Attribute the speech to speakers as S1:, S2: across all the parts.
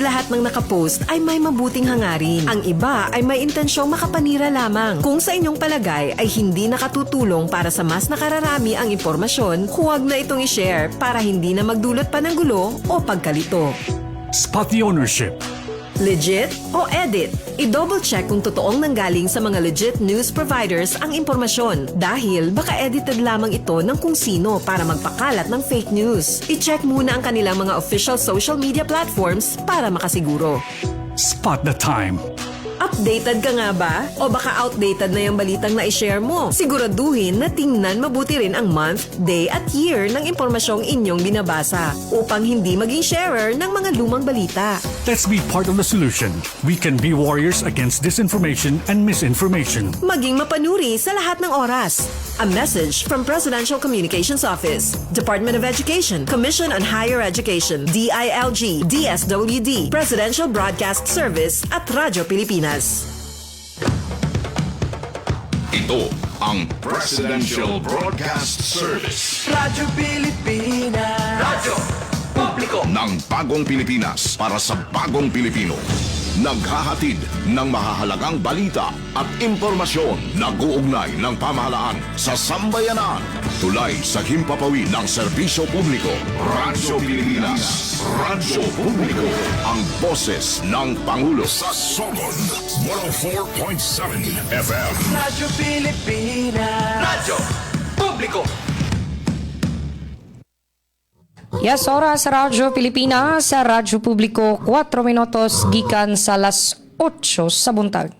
S1: lahat ng nakapost ay may mabuting hangarin. Ang iba ay may intensyong makapanira lamang. Kung sa inyong palagay ay hindi nakatutulong para sa mas nakararami ang impormasyon, huwag na itong i-share para hindi na magdulot pa ng gulo o pagkalito.
S2: Spot the ownership.
S1: Legit o edit? I-double check kung totoong nanggaling sa mga legit news providers ang impormasyon dahil baka edited lamang ito ng kung sino para magpakalat ng fake news. I-check muna ang kanilang mga official social media platforms para makasiguro.
S2: Spot the time.
S1: Updated ka nga ba? O baka outdated na yung balitang na-share mo? Siguraduhin na tingnan mabuti rin ang month, day at year ng impormasyong inyong binabasa upang hindi maging sharer ng mga lumang balita.
S2: Let's be part of the solution. We can be warriors against disinformation and misinformation.
S1: Maging mapanuri sa lahat ng oras. A message from Presidential Communications Office, Department of Education, Commission on Higher Education, DILG, DSWD, Presidential Broadcast Service at Radyo Pilipinas.
S3: Ito ang Presidential Broadcast Service.
S4: Radyo Pilipinas.
S3: Radyo Publiko ng Bagong Pilipinas para sa Bagong Pilipino. Naghahatid ng mahahalagang balita at impormasyon na guugnay ng pamahalaan sa sambayanan. Tulay sa himpapawid ng serbisyo publiko. Radyo Pilipinas. Radyo Publiko. Ang boses ng Pangulo sa Sogod 104.7 FM.
S4: Radyo Pilipinas.
S3: Radyo Publiko.
S5: Yes, oras sa Radyo Pilipinas, sa Radyo Publiko, 4 minutos gikan sa alas 8 sa buntag.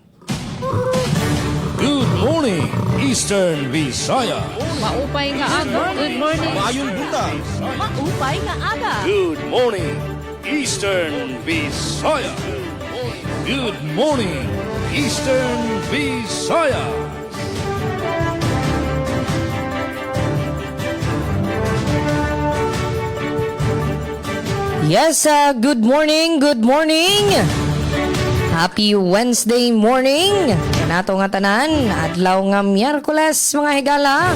S6: Good morning, Eastern Visaya.
S7: Maupay nga aga. Good morning.
S6: Mayong buntag.
S7: Maupay nga aga.
S6: Good morning, Eastern Visaya. Good morning, Eastern Visaya.
S5: Yes, good morning, good morning. Happy Wednesday morning. Nato nga tanan, adlaw nga Miyerkules mga higala.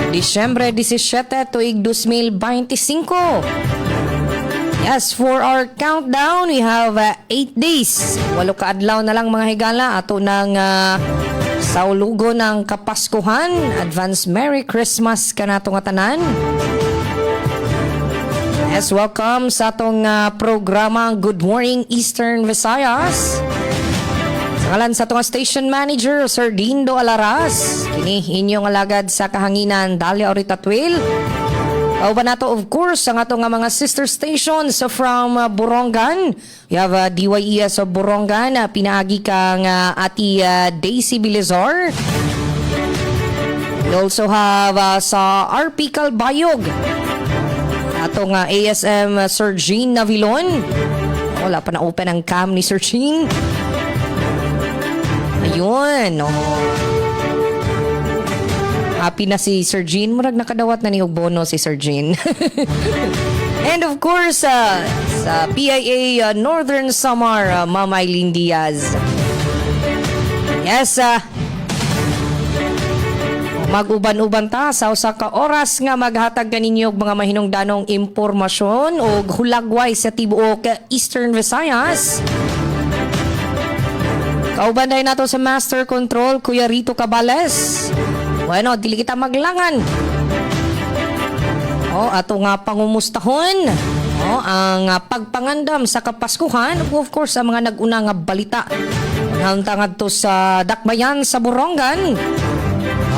S5: Disyembre 17 tuig 2025. Yes, for our countdown, we have 8 days. 8 ka adlaw na lang mga higala. Ato ng saulugo ng Kapaskuhan. Advance Merry Christmas ka nato nga tanan. Yes, welcome sa atong programa Good Morning Eastern Visayas. Sa ngalan sa atong station manager, Sir Dindo Alaras. Kini inyong alagad sa kahanginan, Dalia Oritatwil. Kauban nato of course ang atong mga sister stations from Borongan. We have DYES of Borongan, pinaagi kang ati Daisy Bilizar. We also have sa RP Calbayog. Atong ASM Sir Jean Navilon. Wala pa na-open ang cam ni Sir Jean. Ayun. Oh. Happy na si Sir Jean. Murag nakadawat na niyog bono si Sir Jean. And of course, sa PIA Northern Samar, Mama Eileen Diaz. Yes, mag-uban-uban ta sa usa ka oras nga maghatag kaninyo og mga mahinungdanong impormasyon o hulagway sa tibuok Eastern Visayas. Kauban dahil nato sa Master Control, Kuya Rito Cabales. Bueno, dili kita maglangan. Ato nga pangumustahon. Ang pagpangandam sa Kapaskuhan. Of course, ang mga nag-una nga balita. Hantang to sa Dakbayan sa Borongan.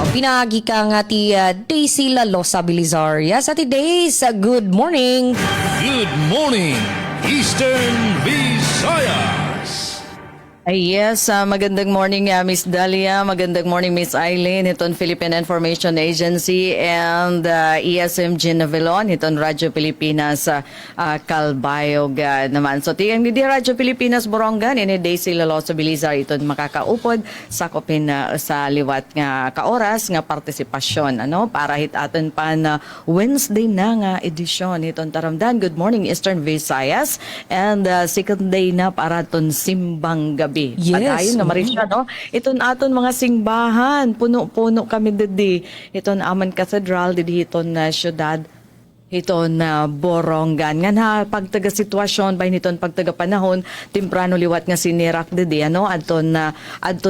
S5: Pinagi ka nga ti Daisy Lalosa Bilizar. Yes, ati Days, good morning.
S6: Good morning, Eastern Visayas.
S7: Yes, magandang morning Miss Dalia, magandang morning Miss Eileen, iton Philippine Information Agency and ESM Ginavilon, iton Radyo Pilipinas Calbayog naman. So tiyang ni Radyo Pilipinas Borongan, ini Daisy Lalosa Bilizar, iton makakaupod sa kopin sa liwat nga kaoras nga partisipasyon para hitaton pa na Wednesday na nga edisyon iton taramdan. Good morning Eastern Visayas and second day na para ton simbang gabi.
S5: Yes.
S7: Padayon na Marisha, no? Iton aton mga singbahan, puno-puno kami didi. Iton Aman Cathedral, didi iton syudad Hiton na borongan. Nga na pagtaga sitwasyon bay niton pagtaga panahon temprano liwat nga sinirak dedi ano adton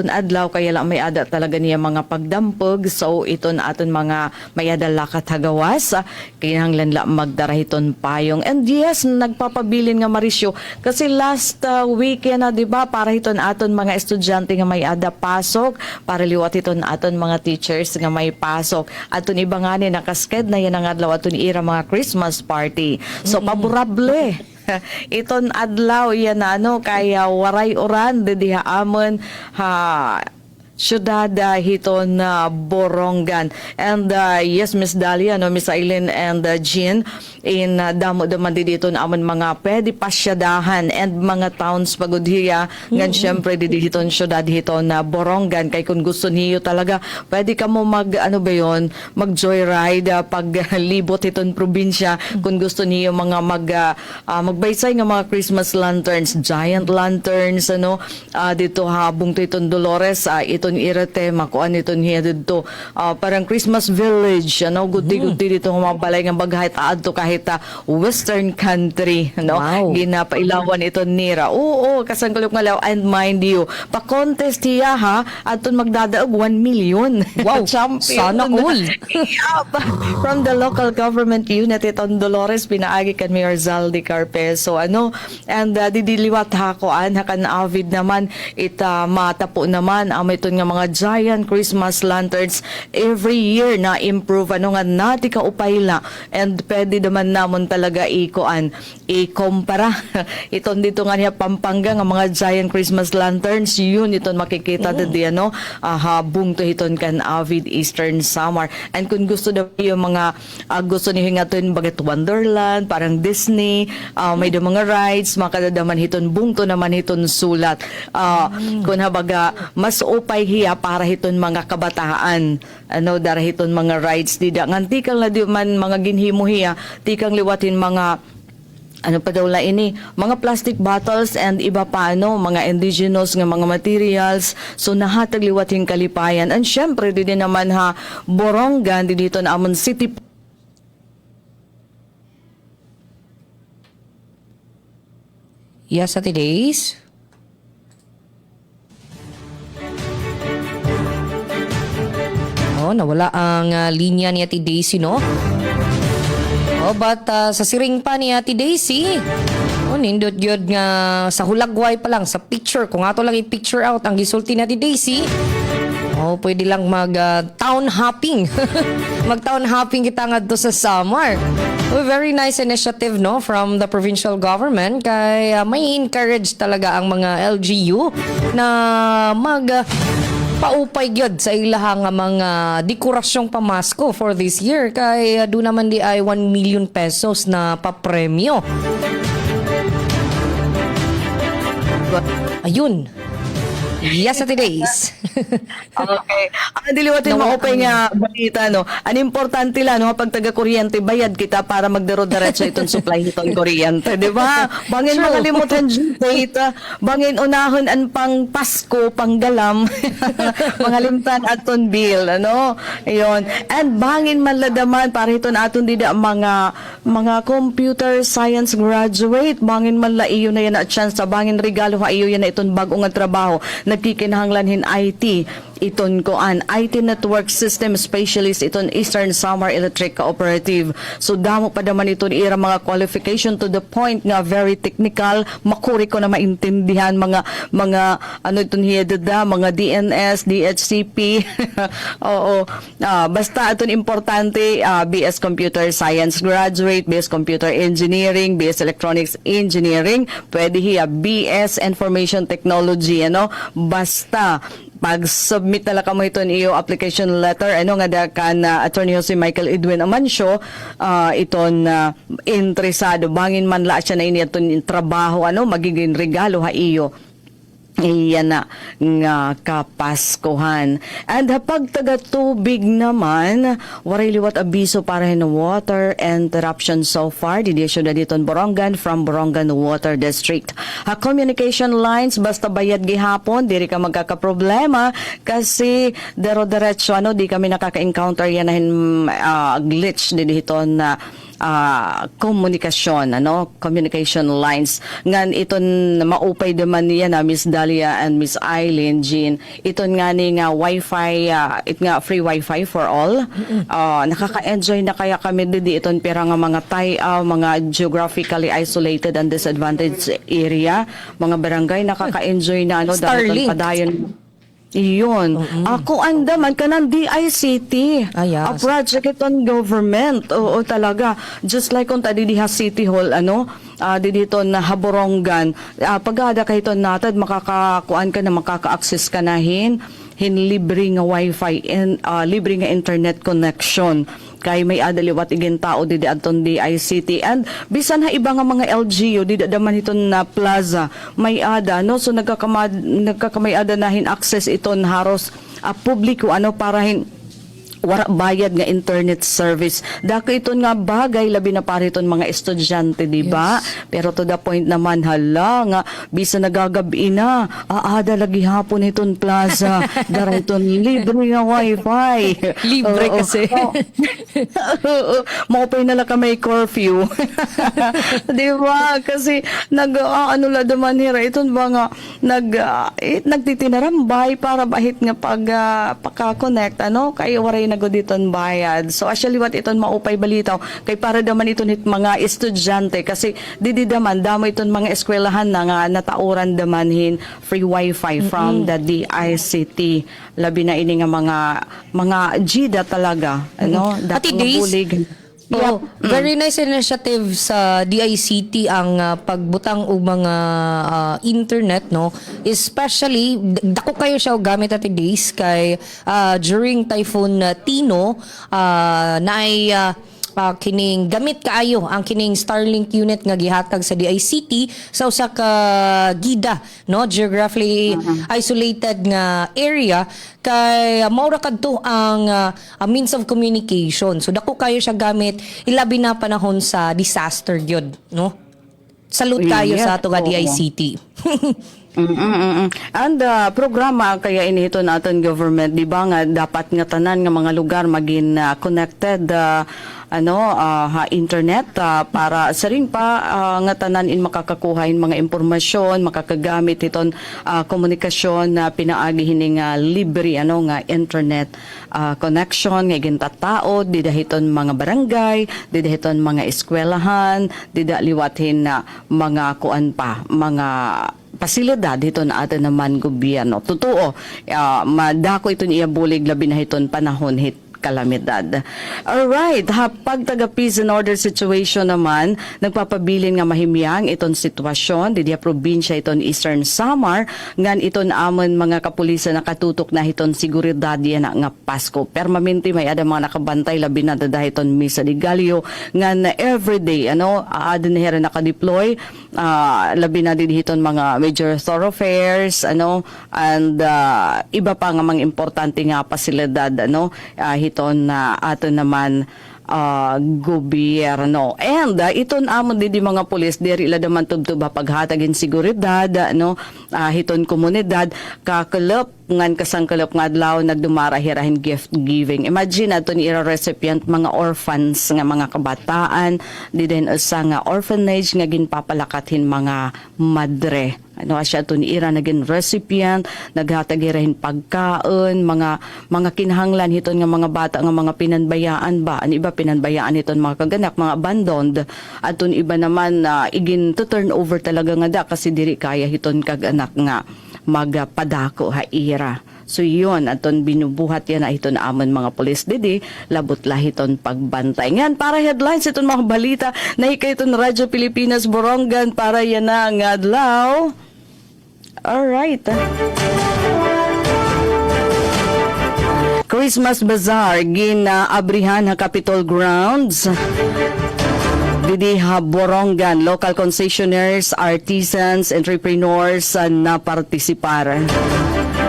S7: adlaw kaya lang may ada talaga niya mga pagdampog so iton aton mga may ada lakat hagawas kinahanglan la magdara hiton payong and yes nagpapabilin nga Marisyo kasi last weekend na di ba para hiton aton mga estudyante nga may ada pasok para liwat hiton aton mga teachers nga may pasok aton iba nga ni nakasked na yan ang adlaw aton ira mga Christmas party. So, paborable. Iton adlaw yan ano, kaya waray oran, diha amon ha syudad hiton borongan. And yes, Miss Dalia, no, Miss Aileen and Jean, in damo daman dito naman mga pwede pasyadahan and mga towns pagudhiya. Ngan syempre dito syudad hiton borongan. Kay kung gusto niyo talaga, pwede ka mo mag, ano ba yun, mag joyride pag libot hiton probinsya. Kung gusto niyo mga magbaysay nga mga Christmas lanterns, giant lanterns, ano, dito habong to hiton Dolores, ito irate makuan ito niya dito parang Christmas village ano gudi-gudi dito mabalay nga bagahit adto kahit western country no ginapailawan ito nira oo kasangkulok nga law and mind you pa contest hiya ha aton magdadaog 1 million
S5: Wow, sana all.
S7: From the local government unit itong Dolores pinaagi kan Mayor Zaldi Carpeso ano and didiliwat hakoan hakan avid naman ita matapo naman ang ito nga mga giant Christmas lanterns every year na improve ano nga nati ka upayla and pwede naman namon talaga ikumpara iton dito nga niya Pampanga nga mga giant Christmas lanterns yun iton makikita dito ano habong to hiton kan avid Eastern Samar and kung gusto daw yung mga gusto niyo hingaton bagat Wonderland parang Disney may do mga rides makadadaman hiton bungto naman hiton sulat kung habaga mas upay hiya para hiton mga kabataan ano dara hiton mga rides dida nganti kang na di man mga ginhimo hiya tikang liwatin mga ano pa daw la ini mga plastic bottles and iba pa ano mga indigenous nga mga materials so nahatag liwating kalipayan and syempre di din naman ha borongan di dito na amon city
S5: Yes, sa today's. Oh, nawala ang linya ni Ate Daisy, no? Oh, but sa siring pa ni Ate Daisy, oh, nindot yun nga sa hulagway pa lang, sa picture, kung ato lang i-picture out ang gisulti ni Ate Daisy, oh, pwede lang mag-town hopping. Mag-town hopping kita nga do sa Samar. Oh, very nice initiative, no, from the provincial government. Kay may encourage talaga ang mga LGU na paupay gyud sa ilaha nga mga dekorasyong pamasko for this year. Kay do naman di ay 1 million pesos na papremyo. Ayun. Yes, Ate Days.
S7: Okay. Ang diliwatin mo open nga balita no. Ang importante lang no pag taga kuryente bayad kita para magdaro-diretso itong supply itong kuryente, di ba? Bangin makalimutan data, bangin unahon an pang Pasko, panggalam, mga limtan aton bill, ano? Ayun. And bangin manladaman para iton aton dida mga computer science graduate, bangin man la iyo na yan at chance sa bangin regalo ha iyo yan na iton bag-o nga trabaho nagkikinahanglanhin IT iton koan IT Network System Specialist iton Eastern Samar Electric Cooperative so damo pa naman iton ira mga qualification to the point nga very technical makuri ko na maintindihan mga ano iton hiyadada mga DNS DHCP oo basta iton importante BS Computer Science graduate BS Computer Engineering BS Electronics Engineering pwede hiya BS Information Technology ano basta pag-submit na lang mo ito iyo application letter ano nga kan Attorney Jose Michael Edwin Amancio iton interesado bangin man la siya na ini iton trabaho ano magiging regalo ha iyo iyan na nga kapaskuhan. And pag taga-tubig naman, waray liwat abiso para na water interruption so far. Didisyo na dito Borongan from Borongan Water District. Communication lines, basta bayad gihapon, diri ka magkakaproblema kasi dero-diretso, ano, di kami nakaka-encounter yan na glitch dito na komunikasyon, communication lines. Ngan iton maupay naman niya na Miss Dahlia and Miss Eileen Jean. Iton nga ni nga wifi, it nga free wifi for all. Nakaka-enjoy na kaya kami di iton pera nga mga mga geographically isolated and disadvantaged area, mga barangay nakaka-enjoy na
S5: Starlink.
S7: dahil padayon. Iyon. Ako andaman ka ng DICT.
S5: Yes.
S7: A project iton government. Oo talaga. Just like kung tadi diha City Hall, dito na Haborongan. Pagada ka iton natad, makakakuan ka na, makaka-access ka na libre nga wifi and libre nga internet connection kay may adaliwat igen tao didi adton di ICT and bisan ha iba nga mga LGU didi daman iton na plaza may ada so nagkakamay ada nahin access iton haros publiko para wala bayad nga internet service. Dako iton nga bagay labi na pariton mga estudyante, di ba? Pero to the point naman hala nga bisa nagagabi na aada lagi hapon iton plaza dara iton libre nga wifi.
S5: Libre kasi.
S7: Maupay na lang ka may curfew. Di ba? Kasi ano la daman hira iton ba nga nagtitinarambay para bahit nga pagka-connect kay waray nagod iton bayad. So actually what iton maupay balitaw kay para daman iton mga estudyante kasi didi daman damo iton mga eskwelahan na nga natauran damanhin free wifi from the DICT. Labi na ini nga mga GIDA talaga
S5: Ati Days, very nice initiative sa DICT ang pagbutang og mga internet especially dako kayo siya og gamit Ati Days kay during Typhoon Tino naay kining gamit kaayo ang kining Starlink unit nga gihatag sa DICT sa usa ka gida geographically isolated nga area kay maura kadto ang means of communication. So dako kayo siya gamit ilabi na panahon sa disaster gyud Salute kayo sa ato nga DICT.
S7: And programa kaya inito naton government di ba nga dapat nga tanan nga mga lugar maging connected internet para sa rin pa nga tanan makakakuha mga impormasyon makakagamit iton komunikasyon na pinaagi hining libre nga internet connection nga gintatao di dahiton mga barangay di dahiton mga eskwelahan di liwathin na mga kuan pa mga pasilidad dito na atin naman gobyerno. Totoo, madako ito iabulig labi na hiton panahon kalamidad. Alright, pag taga peace and order situation naman, nagpapabilin nga mahimyang iton sitwasyon, di probinsya iton Eastern Samar, ngan iton amon mga kapulisan nakatutok na iton seguridad yan nga Pasko. Permanente may ada mga nakabantay labi na iton Misa de Gallo, ngan everyday, adin na hera nakadeploy, labi na din iton mga major thoroughfares, and iba pa nga mga importante nga pasilidad, hiton na ato naman gobyerno. And iton amon di mga pulis diri ila daman tubtuba paghatagin seguridad hiton komunidad kakelep ngan kasangkelep nga adlaw nagdumara hirahin gift giving. Imagine aton ira recipient mga orphans nga mga kabataan di din usa nga orphanage nga ginpapalakathin mga madre. Asya to ni ira naging recipient, naghatag irahin pagkaon, mga kinahanglan hiton nga mga bata nga mga pinanbayaan ba, ani iba pinanbayaan hiton mga kaganak, mga abandoned, at iba naman igin to turn over talaga nga da kasi diri kaya hiton kaganak nga magpadako ha ira. So yun, aton binubuhat yan na ito na amon mga polis didi, labot lahiton pagbantay. Ngayon, para headlines, iton mga balita, nahikay iton Radyo Pilipinas Borongan, para yan na ang adlaw. Alright. Christmas Bazaar, ginaabrihan ha Capitol Grounds. Didi ha Borongan, local concessionaires, artisans, entrepreneurs na partisipar.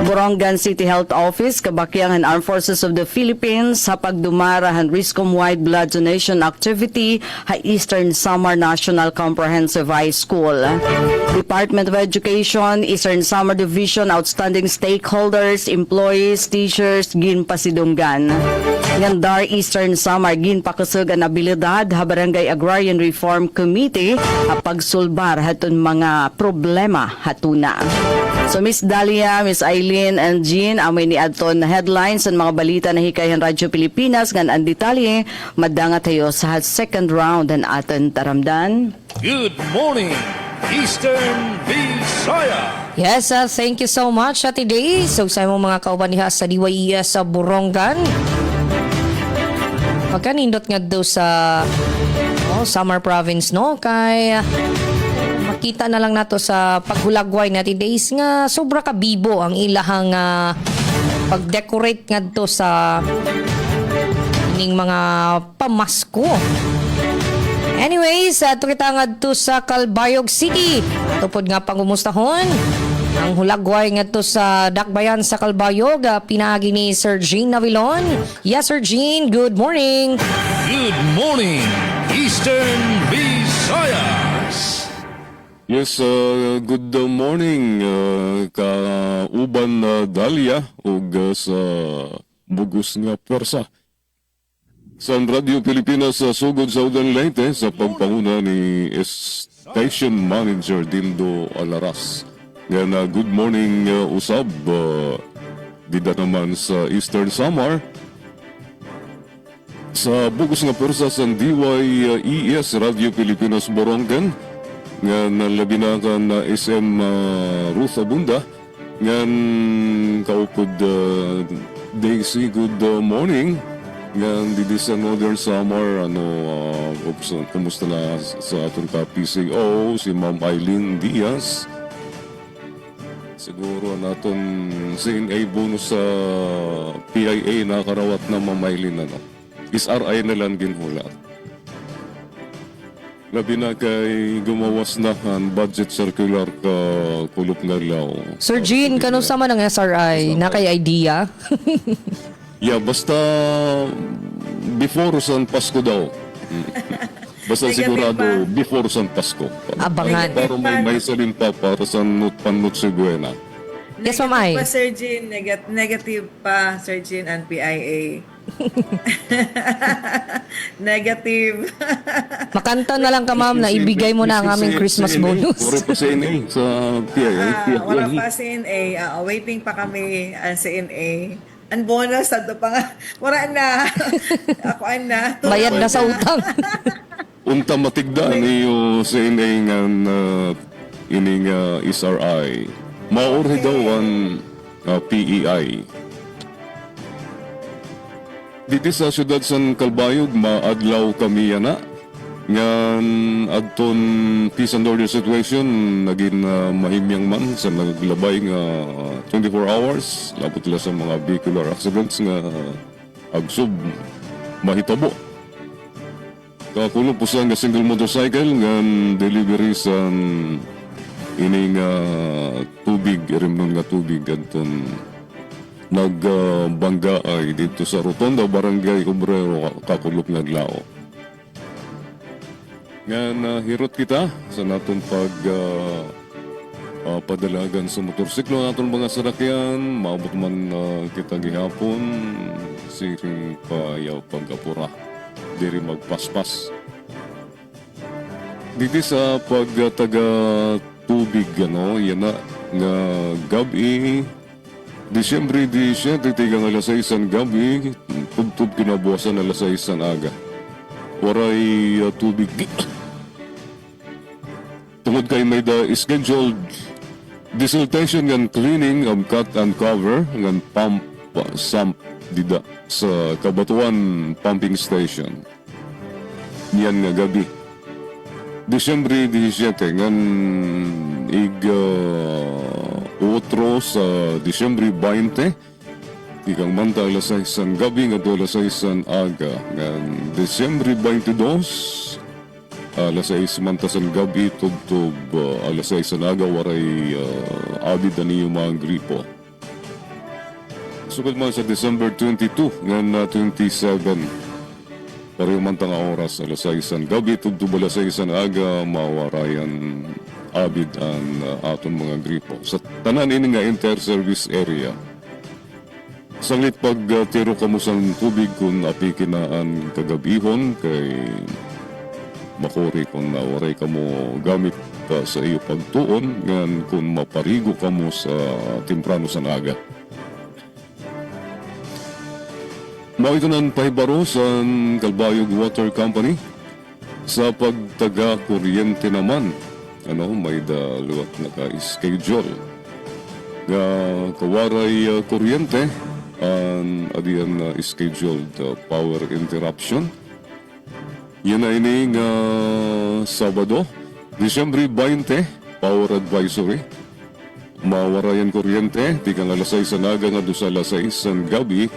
S7: Borongan City Health Office, kabakyangan Armed Forces of the Philippines sa pagdumarahan Riscom-wide blood donation activity ha Eastern Samar National Comprehensive High School. Department of Education, Eastern Samar Division, outstanding stakeholders, employees, teachers, ginpasidunggan. Ngandar Eastern Samar ginpakusog ang abilidad ha Barangay Agrarian Reform Committee ha pagsulbar hatun mga problema hatuna. So Miss Dalia, Miss Eileen and Jean, amay ni Adton na headlines ang mga balita na hikayan Radyo Pilipinas ngan ang detalye madanga tayo sa second round ang aton taramdan.
S6: Good morning, Eastern Visaya.
S5: Yes, thank you so much Ate Day. So sa imong mga kauban diha sa DYES sa Borongan. Pagkanindot nga daw sa Samar Province no kay makita na lang nato sa paghulagway na days nga sobra ka bibo ang ilahang pag-decorate ngadto sa ining mga pamasko. Anyways, ato kita ngadto sa Calbayog City. Tupod nga pangumustahon ang hulagway ngadto sa Dakbayan sa Calbayog, pinaagi ni Sir Jean Navilon. Yes, Sir Jean, good morning.
S6: Good morning, Eastern Visayas.
S8: Yes, good morning kauban Dalia ug sa bugos nga pwersa. Sa Radio Pilipinas sa sugod sa Udan Leyte sa pagpanguna ni Station Manager Dindo Alaras. Nga good morning usab dida naman sa Eastern Samar. Sa bugos nga pwersa sa DYES Radio Pilipinas Borongan nga nalabi na kan SM Ruth Abunda ngan kaupod Daisy good morning ngan didi sa Northern Samar kumusta na sa aton ka PCO si Ma'am Eileen Diaz siguro naton CNA bonus sa PIA na karawat na Ma'am Eileen SRI na lang ginhulat. Labi na kay gumawas na ang budget circular ka kulop nga law.
S5: Sir Jean, kano sama ng SRI? Na kay idea?
S8: Yeah, basta before San Pasko daw. Basta sigurado before San Pasko.
S5: Abangan.
S8: Para may salin pa para sa panot si Buena.
S5: Yes, Ma'am Ai.
S9: Pa, Sir Jean, negative pa, Sir Jean, and PIA. Negative.
S5: Makanta na lang ka, ma'am, na ibigay mo na ang aming Christmas bonus.
S8: Puro pa CNA sa PIA.
S9: Wala pa CNA. Waiting pa kami ang CNA. Ang bonus, ato pa nga. Wala na. Ako na.
S5: Bayad na sa utang.
S8: Unta matigda niyo CNA nga ining SRI. Maurhi daw ang PEI. Dito sa siyudad San Calbayog, maadlaw kami yana. Ngan adton peace and order situation, naging mahimyang man sa naglabay nga 24 hours. Labot nila sa mga vehicular accidents nga agsub mahitabo. Kakulong po sa nga single motorcycle ngan delivery sa ining tubig, rimnon nga tubig adton nagbangga ay dito sa Rotonda, Barangay Obrero, Kakulop nga Glao. Nga hirot kita sa natong padalagan sa motorsiklo natong mga sarakyan, maabot man kita gihapon, siring payaw pag-apura, diri magpaspas. Dito sa pagtaga tubig, yan na, nga gabi, Disyembre 17, tigang alas 6 ang gabi, tubtub kinabukasan alas 6 ang aga. Waray tubig. Tungod kay may scheduled desiltation and cleaning of cut and cover ng pump sump dida sa Kabatuan Pumping Station. Yan nga gabi. Disyembre 17, ngan otro sa Disyembre 20, ikang manta alas 6 ang gabi nga alas 6 ang aga. Ngan Disyembre 22, alas 6 manta sa gabi, tubtub alas 6 ang aga, waray abid na niyo mga gripo. sukad man sa December 22 ngan 27. Pareho man tanga oras alas 6 gabi tugtub alas 6 aga mawarayan abid ang aton mga gripo. Sa tanan ini nga inter-service area. Sanglit pag tiro kamo sang tubig kung apikinaan kagabihon kay makuri kung nawaray kamo gamit sa iyo pagtuon ngan kung maparigo kamo sa temprano sa naga. Mao ito ng pahibaro sa Calbayog Water Company sa pagtaga kuryente naman. May daluwat naka-schedule nga kawaray kuryente ang adiyan scheduled power interruption. Yan na ini nga Sabado, Disyembre 20, power advisory. Mawarayan kuryente, tikang alas 6 sa naga nga do sa alas 6 sa gabi.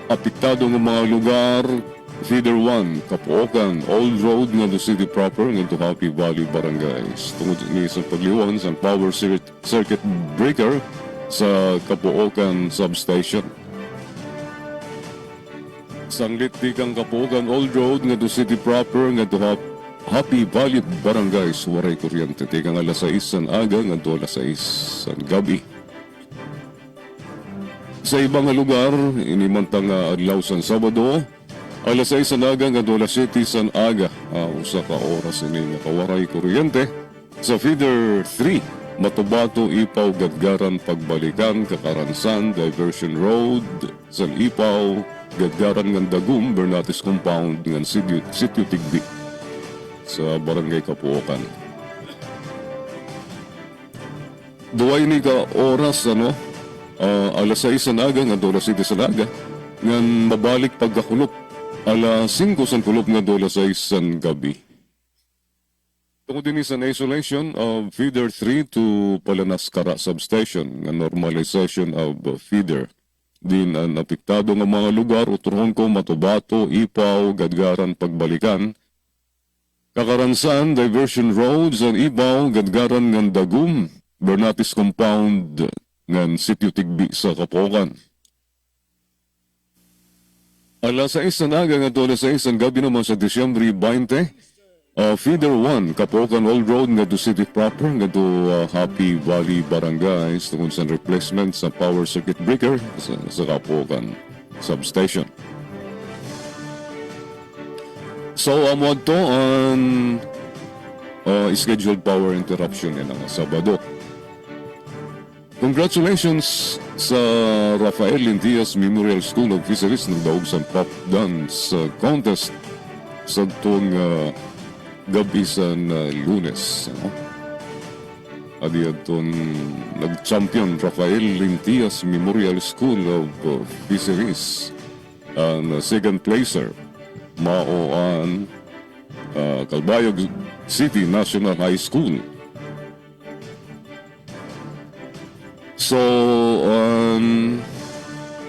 S8: Apektado ng mga lugar, Feeder 1, Kapookan, Old Road nga do city proper nga do Happy Valley Barangays. Tungod ni sa pagliwan sa power circuit breaker sa Kapookan substation. Sanglit di kang Kapookan, Old Road nga do city proper nga do Happy Valley Barangays. Waray kuryente. Tikang alas 6 san aga nga do alas 6 san gabi. Sa ibang lugar, inimantang adlaw san Sabado, alas 6 san aga nga do alas 7 san aga. Usa ka oras ini nga kawaray kuryente. Sa Feeder 3, Matubato, Ipaw, Gadgaran, Pagbalikan, Kakaransan, Diversion Road, San Ipaw, Gadgaran ng Dagum, Bernatis Compound ng Sitio Tigbi sa Barangay Kapookan. Duway ni ka oras alas 6 sa naga nga dola 7 sa naga ngan mabalik pagkakulop alas 5 sa kulop nga dola 6 sa gabi. Tungod din sa isolation of Feeder 3 to Palanaskara Substation nga normalization of feeder. Din ang apektado ng mga lugar, uturhon ko, Matubato, Ipaw, Gadgaran, Pagbalikan, Kakaransan, Diversion Roads, and Ipaw, Gadgaran, ng Dagum, Bernatis Compound, ng Sitio Tigbi sa Kapookan. Alas 6 sa naga nga dola 6 ang gabi naman sa Disyembre 20, Feeder 1, Kapookan Old Road nga do city proper nga do Happy Valley Barangays tungkol sa replacement sa power circuit breaker sa Kapookan substation. So amod to ang scheduled power interruption yan ang Sabado. Congratulations sa Rafael Lindias Memorial School of Fisheries ng daog sa pop dance contest sa tuwang gabi sa Lunes. Adi aton nag-champion Rafael Lindias Memorial School of Fisheries. Ang second placer mao ang Calbayog City National High School. So,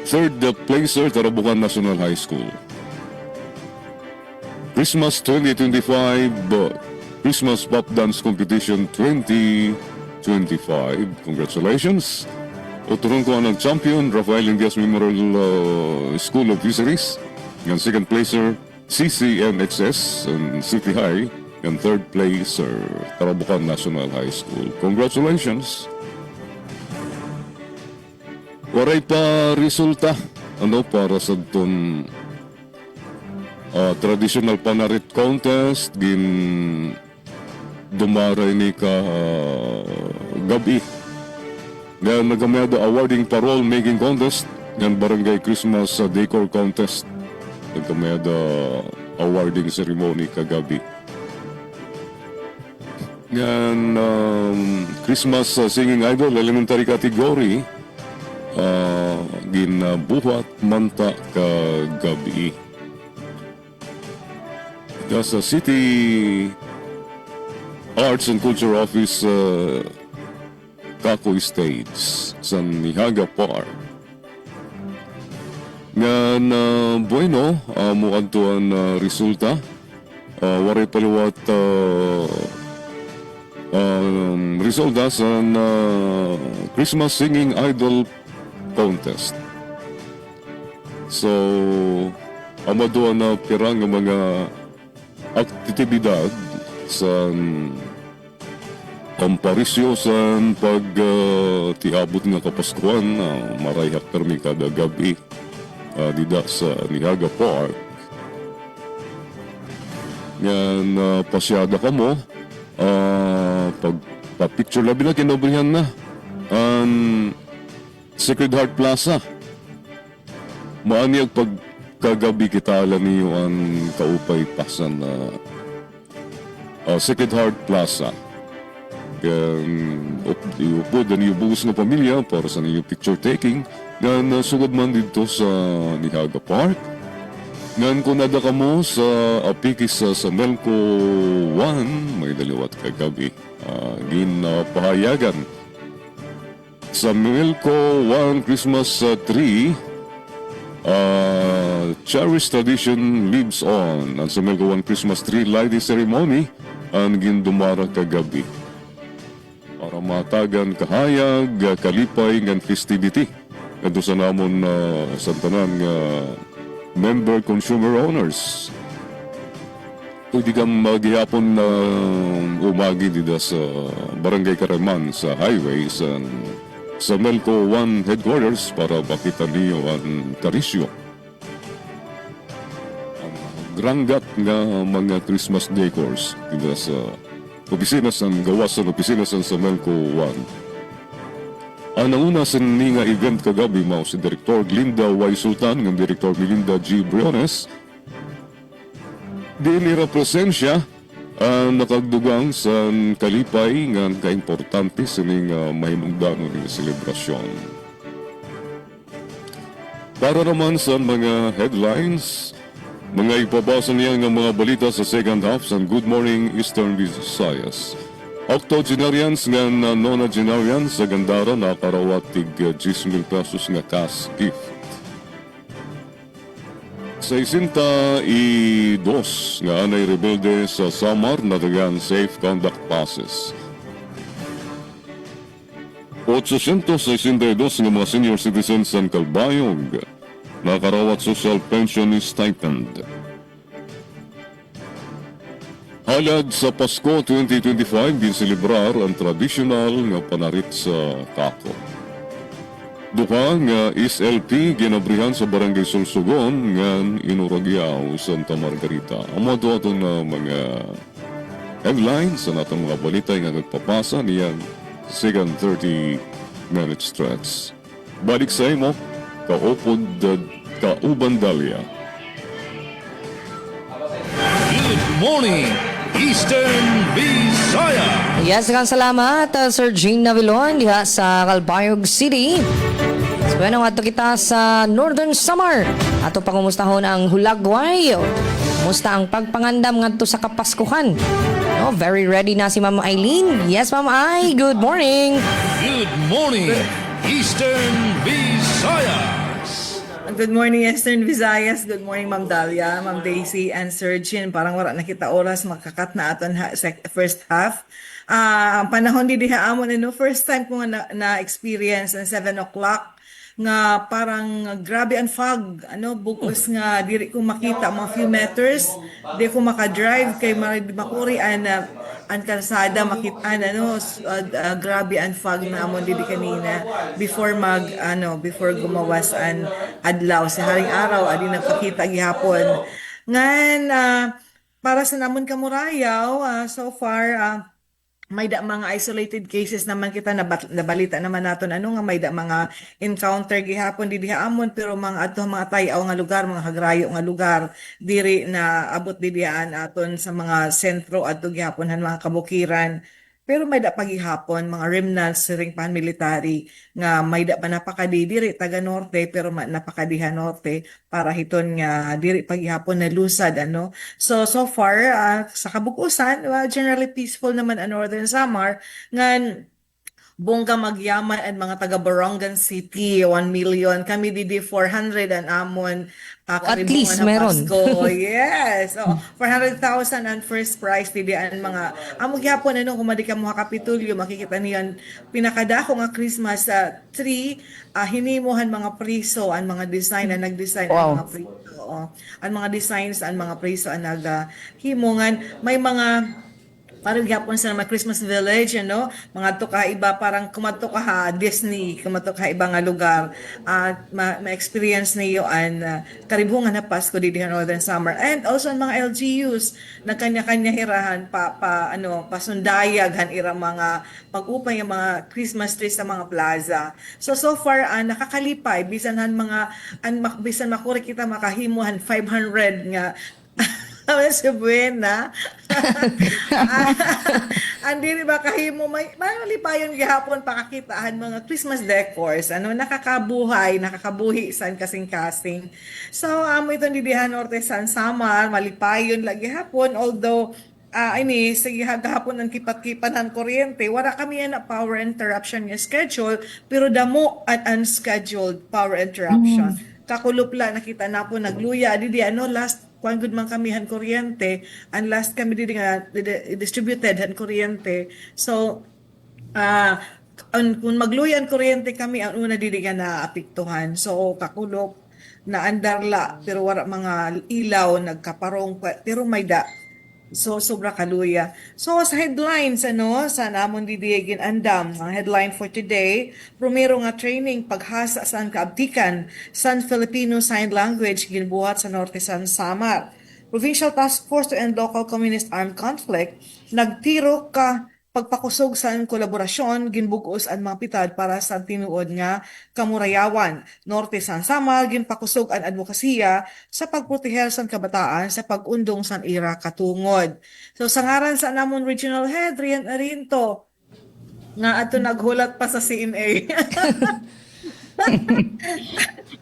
S8: third placer Tarabucan National High School. Christmas 2025, Christmas Pop Dance Competition 2025. Congratulations. Uturong ko ang champion, Rafael Indias Memorial School of Fisheries. Yung second placer, CCNXS and City High. Yung third placer, Tarabucan National High School. Congratulations. Waray pa resulta para sa itong traditional panarit contest gin dumaray ni ka gabi nga nagamada awarding parole making contest ng barangay Christmas decor contest nagamada awarding ceremony kagabi ng Christmas singing idol elementary category ginabuhat manta kagabi. Sa City Arts and Culture Office Kako Estates sa Nihaga Park. Nga na bueno, muadto ang resulta. Waray paliwat resulta sa Christmas Singing Idol Contest. So, amado na pirang nga mga aktibidad sa komparisyo sa tiabot nga kapaskuhan marayhak permi kada gabi dida sa Nihaga Park. Yan, pasyada ka mo, pagpa-picture labi na kinabrihan na ang Sacred Heart Plaza. Maani ang pagkagabi kita alam niyo ang kaupay pasan na Sacred Heart Plaza. Upo na niyo buhos ng pamilya para sa niyo picture taking na nasugod man dito sa Nihaga Park. Ngan kung nada ka mo sa apikis sa Melco 1, may daliwat kagabi. Ginapahayagan. Sa Melco 1 Christmas tree, Cherished Tradition Lives On. Ang sa Melco 1 Christmas Tree Lighting Ceremony, ang gindumara kagabi. Para matagan kahayag, kalipay, ng festivity. Ito sa namon sa tanan member consumer owners. Pwede kang maghihapon na umagi dito sa Barangay Karaman sa highway sa Melco 1 headquarters para makita niyo ang karisyo. Ang granggat nga mga Christmas decors dito sa opisina sa gawasan opisina sa Melco 1. Ang nauna sa nga event kagabi mao si Direktor Glinda Y. Sultan ng Direktor Melinda G. Briones. Dili represensya ang nakagdugang sa kalipay nga kaimportante sa ning mahimungdanon ng selebrasyon. Para naman sa mga headlines, mga ipabasa niya ng mga balita sa second half sa Good Morning Eastern Visayas. Octogenarians nga nonagenarians sa Gandara nakarawat tig 10,000 pesos nga cash gift. 62 nga anay rebelde sa Samar natagan safe conduct passes. 862 nga mga senior citizens sa Calbayog nakarawat social pension stipend. Halad sa Pasko 2025 ginselebrar ang tradisyonal nga panarit sa Kako. Duha nga SLP ginabrihan sa Barangay Sulsugon nga Inuragyaw, Santa Margarita. Amo ato na mga headlines sa natong mga balita nga nagpapasa niyang second 30-minute stretch. Balik sa imo, kaupod kauban Dalia.
S6: Good morning, Eastern Visayas.
S5: Yes, kang salamat, Sir Jean Navilon diha sa Calbayog City. So, ano nga kita sa Northern Samar. Ato pangumustahon ang Hulagway. Kumusta ang pagpangandam ngadto sa Kapaskuhan? No, very ready na si Ma'am Eileen. Yes, Ma'am Ai. Good morning.
S6: Good morning, Eastern Visayas.
S9: Good morning, Eastern Visayas. Good morning, Ma'am Dalia, Ma'am Daisy, and Sir Jin. Parang wala na kita oras, makakat na aton first half. Ang panahon di diha amon, first time ko nga na-experience na 7 o'clock nga parang grabe ang fog, bukos nga diri ko makita mga few meters, di ko makadrive kay makuri ang kalsada makita grabe ang fog na amon diri kanina before before gumawas ang adlaw sa haring araw adi nagpakita gihapon ngan para sa namon Kamurayaw so far may da mga isolated cases naman kita nabalita naman naton nga may da mga encounter gihapon di diha amon pero mga tayaw nga lugar mga hagrayo nga lugar diri na abot di dihaan aton sa mga sentro adto gihapon mga kabukiran pero may da pagihapon mga remnants ring paramilitary nga may da pa napakadi diri taga norte pero napakadiha norte para hiton nga diri pagihapon na lusad so far sa kabukusan generally peaceful naman ang Northern Samar ngan bongga magyaman at mga taga Barangan City 1 million, kami didi 400 an amon
S5: At
S9: karibungan
S5: least
S9: na
S5: meron.
S9: Pasko. Yes. Oh, 400,000 ang first prize didi ang mga amo gyapon ano kung madi ka mo Kapitulyo makikita niyan pinakadako nga Christmas tree hinimuhan mga priso ang mga design na nag-design ang
S5: Wow.
S9: mga priso. Oo. Ang mga designs ang mga priso ang naghimungan may mga parang gyapon sa mga Christmas village, mga tuka iba parang kumadto ka ha Disney, kumadto ka iba nga lugar at ma-experience niyo ang karibungan na Pasko dito sa Northern Summer. And also ang mga LGUs na kanya-kanya hirahan pasundayag han ira mga pag-upay ang mga Christmas trees sa mga plaza. So far nakakalipay bisan han mga bisan makuri kita makahimuhan 500 nga si Buena. Andi ba kahimo may malipayon gihapon pakakitaan mga Christmas decors nakakabuhi san kasing-kasing. So ito didihan Norte San Samar malipayon lagi hapon although sige gahapon ang kipat-kipan ng kuryente wala kami na power interruption nga schedule pero damo at unscheduled power interruption. Kakulupla nakita na po nagluya didi last kung good man kami han kuryente and last kami didi nga distributed han kuryente so kung magluyan kuryente kami ang una didi nga naapektuhan so kakulop na andarla pero wala mga ilaw nagkaparong pero may so sobra kaluya. So sa headlines sa namon didigin andam ang headline for today, primero nga training paghasa sa kaabtikan San Filipino Sign Language ginbuhat sa Norte San Samar. Provincial Task Force to End Local Communist Armed Conflict nagtiro ka pagpakusog sa kolaborasyon ginbugos ang mga pitad para sa tinuod nga kamurayawan. Norte San Samar ginpakusog ang advokasya sa pagproteher sa kabataan sa pag-undong san ira katungod. So sa ngaran sa namon Regional Head Rian Arinto nga ato naghulat pa sa CNA.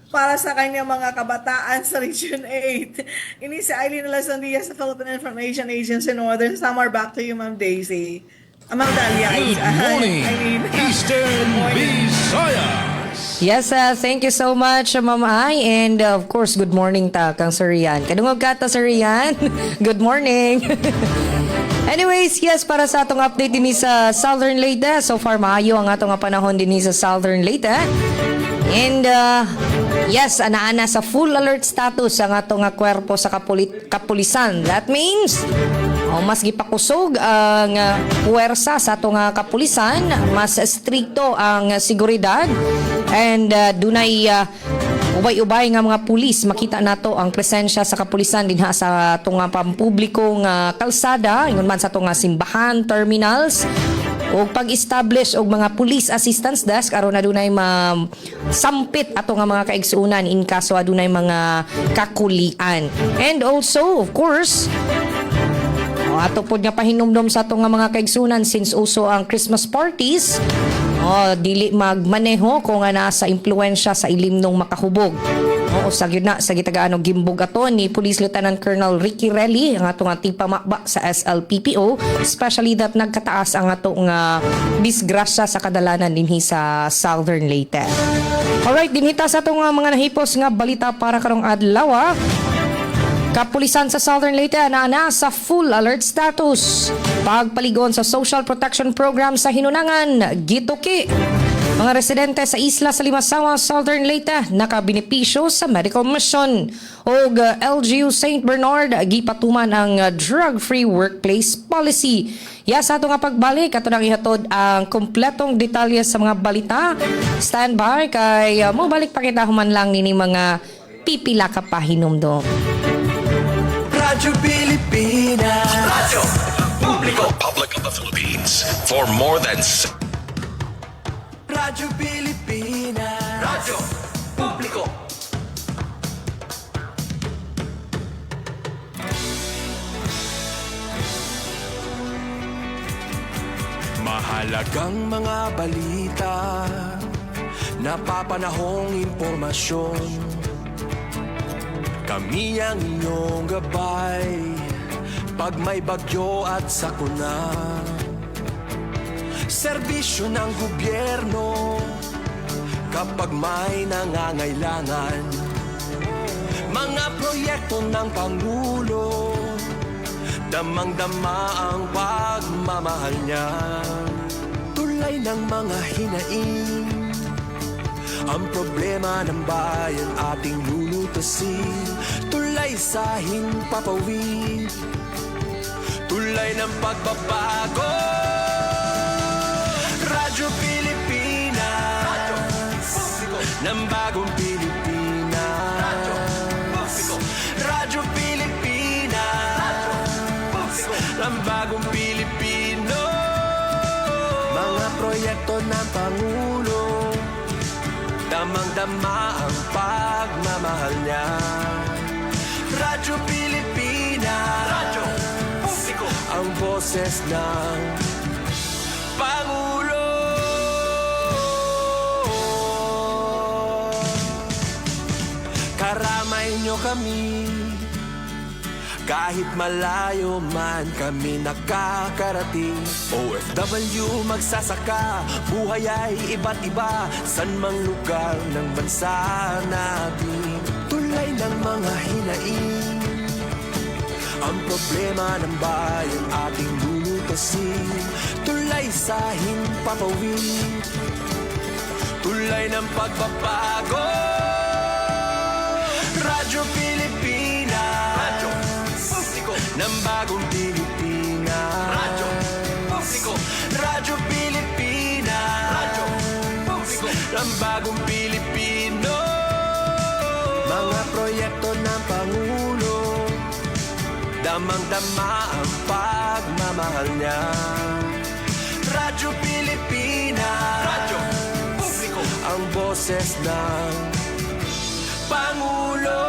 S9: Para sa kanya mga kabataan sa Region 8. Ini si Eileen Lazandia sa Philippine Information Agency Northern Samar. Back to you, Ma'am Daisy. Ma'am Dalia.
S6: Good morning, Eastern Visayas.
S5: Yes, thank you so much, Ma'am Ai. And of course, good morning ta kang Sir Rian. Kadungog ka ta, Sir Rian. Good morning. Anyways, yes, para sa atong update din sa Southern Leyte. So far, maayo ang atong panahon din sa Southern Leyte. And yes, ana-ana sa full alert status ang atong kwerpo sa kapulisan. That means mas gipakusog ang puwersa sa atong kapulisan, mas strikto ang seguridad and dunay ubay-ubay nga mga pulis makita nato ang presensya sa kapulisan dinha sa atong pampublikong kalsada ingon man sa atong simbahan, terminals o pag-establish og mga police assistance desk aron adunay sampit ato nga mga kaigsuunan in kaso adunay mga kakulian. And also, of course, ato po nga pahinumdom sa ato nga mga kaigsunan since uso ang Christmas parties, dili magmaneho kung nasa impluensya sa ilim nung makahubog. Sa gitagaan og gimbog ato ni Police Lieutenant Colonel Ricky Relly ang atong tipamaba sa SLPPO, especially that nagkataas ang atong disgrasya sa kadalanan dinhi sa Southern Leyte. Alright, dinhita sa atong mga nahipos nga balita para karong adlaw. Kapulisan sa Southern Leyte na sa full alert status. Pagpaligon sa Social Protection Program sa Hinunangan, gituki. Mga residente sa isla sa Limasawa, Southern Leyte, nakabenepisyo sa medical mission. O LGU St. Bernard, gipatuman ang drug-free workplace policy. Sa ato nga pagbalik, ato nang ihatod ang kompletong detalye sa mga balita. Stand by kay mo balik pa kita human lang nini mga pipila ka pahinumdom.
S4: Radyo Pilipinas.
S3: Radyo Publiko. Public of the Philippines. For more than...
S4: Radyo Pilipinas.
S3: Radyo Publiko.
S4: Mahalagang mga balita, napapanahong impormasyon. Kami ang inyong gabay pag may bagyo at sakuna. serbisyo ng gobyerno kapag may nangangailangan. Mga proyekto ng Pangulo, damang-dama ang pagmamahal niya. Tulay ng mga hinaing, ang problema ng bayan ating lulutasin. Tulay sa himpapawid, tulay ng pagbabago. Radyo Pilipinas, ng bagong Pilipinas. Radyo Pilipinas, ng bagong Pilipino. Mga proyekto ng Pangulo, damang-dama ang pagmamahal niya. Radyo Pilipinas, radyo publiko, ang boses ng Pangulo. Karamay nyo kami, kahit malayo man kami nakakarating. OFW magsasaka, buhay ay iba't iba, san mang lugar ng bansa natin. Tulay ng mga hinaing, ang problema ng bayan ating lulutasin. Tulay sa himpapawid, tulay ng pagbabago. Radyo Pilipinas, radyo publiko, ng bagong Pilipinas. Radyo publiko, Radyo Pilipinas, radyo publiko, ng bagong Pilipino. Mga proyekto ng Pangulo, damang-dama ang pagmamahal niya. Radyo Pilipinas, radyo publiko, ang boses ng Pangulo.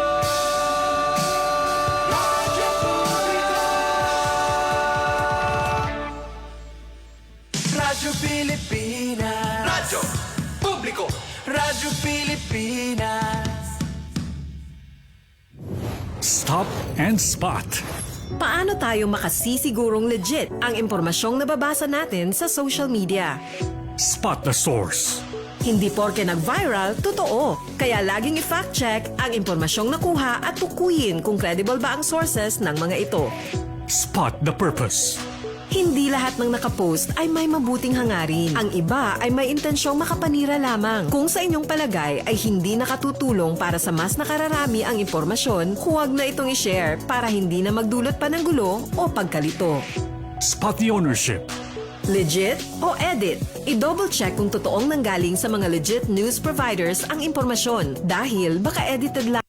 S4: Radyo publiko, Radyo Pilipinas, radyo publiko, Radyo Pilipinas.
S2: Stop and spot.
S1: Paano tayo makasisigurong legit ang impormasyong nababasa natin sa social media?
S2: Spot the source.
S1: Hindi porke nag-viral, totoo. Kaya laging i-fact check ang impormasyong nakuha at tukuyin kung credible ba ang sources ng mga ito.
S2: Spot the purpose.
S1: Hindi lahat ng nakapost ay may mabuting hangarin. Ang iba ay may intensyong makapanira lamang. Kung sa inyong palagay ay hindi nakatutulong para sa mas nakararami ang impormasyon, huwag na itong i-share para hindi na magdulot pa ng gulo o pagkalito.
S2: Spot the ownership.
S1: Legit o edit? I-double check kung totoong nanggaling sa mga legit news providers ang impormasyon dahil baka edited lang.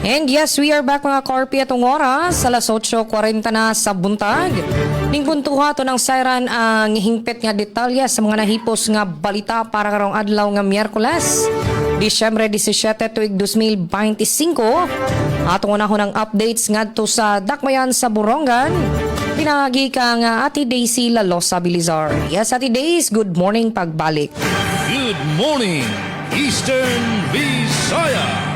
S5: And yes, we are back mga Corpi atong oras, alas 8:40 na sa buntag. Ning buntuha to ng siren ang hingpit nga detalye sa mga nahipos nga balita para karong adlaw nga Miyerkules, Disyembre 17 tuig 2025. Atong unahon ng updates ngadto sa Dakmayan sa Borongan. Pinagi ka nga Ate Daisy Lalosa Bilizar. Yes, Ate Daisy, good morning pagbalik.
S6: Good morning, Eastern Visayas.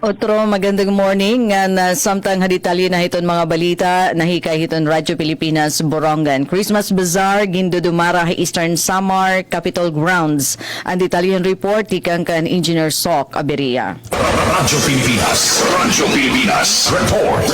S7: Otro magandang morning nga na samtang haditali na hiton mga balita nahikay hiton Radyo Pilipinas Borongan. Christmas Bazaar gindudumara sa Eastern Samar Capitol Grounds. Ang detalyon report ikang kan Engineer Sok Aberia.
S3: Radyo Pilipinas report.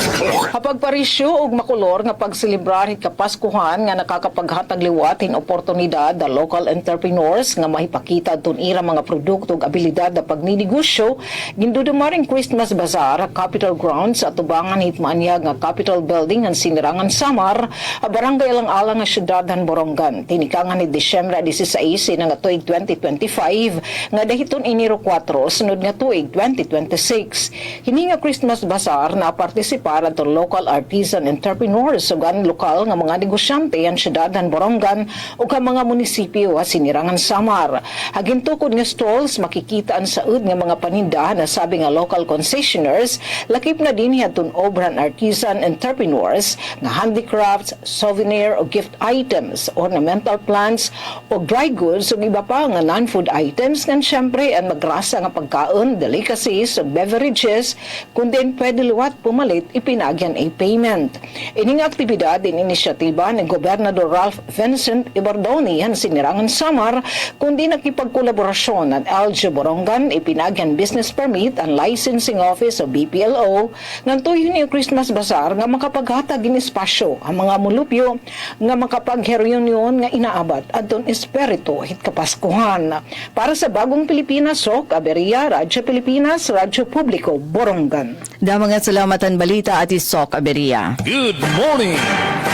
S10: Kapag parisyo og makulor nga pagselebrar hit kapaskuhan nga nakakapaghatag liwatin oportunidad da local entrepreneurs nga mahipakita tunira mga produkto ug abilidad da pagninegosyo, gindudumaring Christmas Bazaar Capitol Grounds at tubangan hitmaanyag nga Capitol Building ang Sinirangan Samar, barangay alang-alang nga syudadhan Borongan. Tinikangan ni Disyembre 16 nga tuig 2025 nga dahiton Enero 4 sunod nga tuig 2026. Hini nga Christmas Bazaar na partisipar ato local artisan entrepreneurs ug ang lokal nga mga negosyante ang syudadhan Borongan ug ang mga munisipyo sa Sinirangan Samar. Hagin tukod nga stalls makikita ang saud nga mga panindahan na sabi nga local concessionaires lakip na din hiadtong obran artisan entrepreneurs nga handicrafts, souvenir o gift items, ornamental plants o dry goods ug iba pa nga non-food items nga syempre ang magrasa nga pagkaon, delicacies ug beverages kun din pwede luwat pumalit ipinagyan a payment. Ining aktibidad din inisyatiba ni Gobernador Ralph Vincent Ibardoni han sinirangan Samar kundi nakipagkolaborasyon at LG Borongan ipinagyan business permit ang licensing office o BPLO ngantuyon ni Christmas Bazaar nga makapaghatag in espasyo ang mga mulupyo nga makapagreunion nga inaabat adton espiritu hit kapaskuhan. Para sa Bagong Pilipinas, Sok Aberia, Radyo Pilipinas, Radyo Publiko, Borongan.
S7: Mga salamatan balita at Sok Aberia.
S6: Good morning,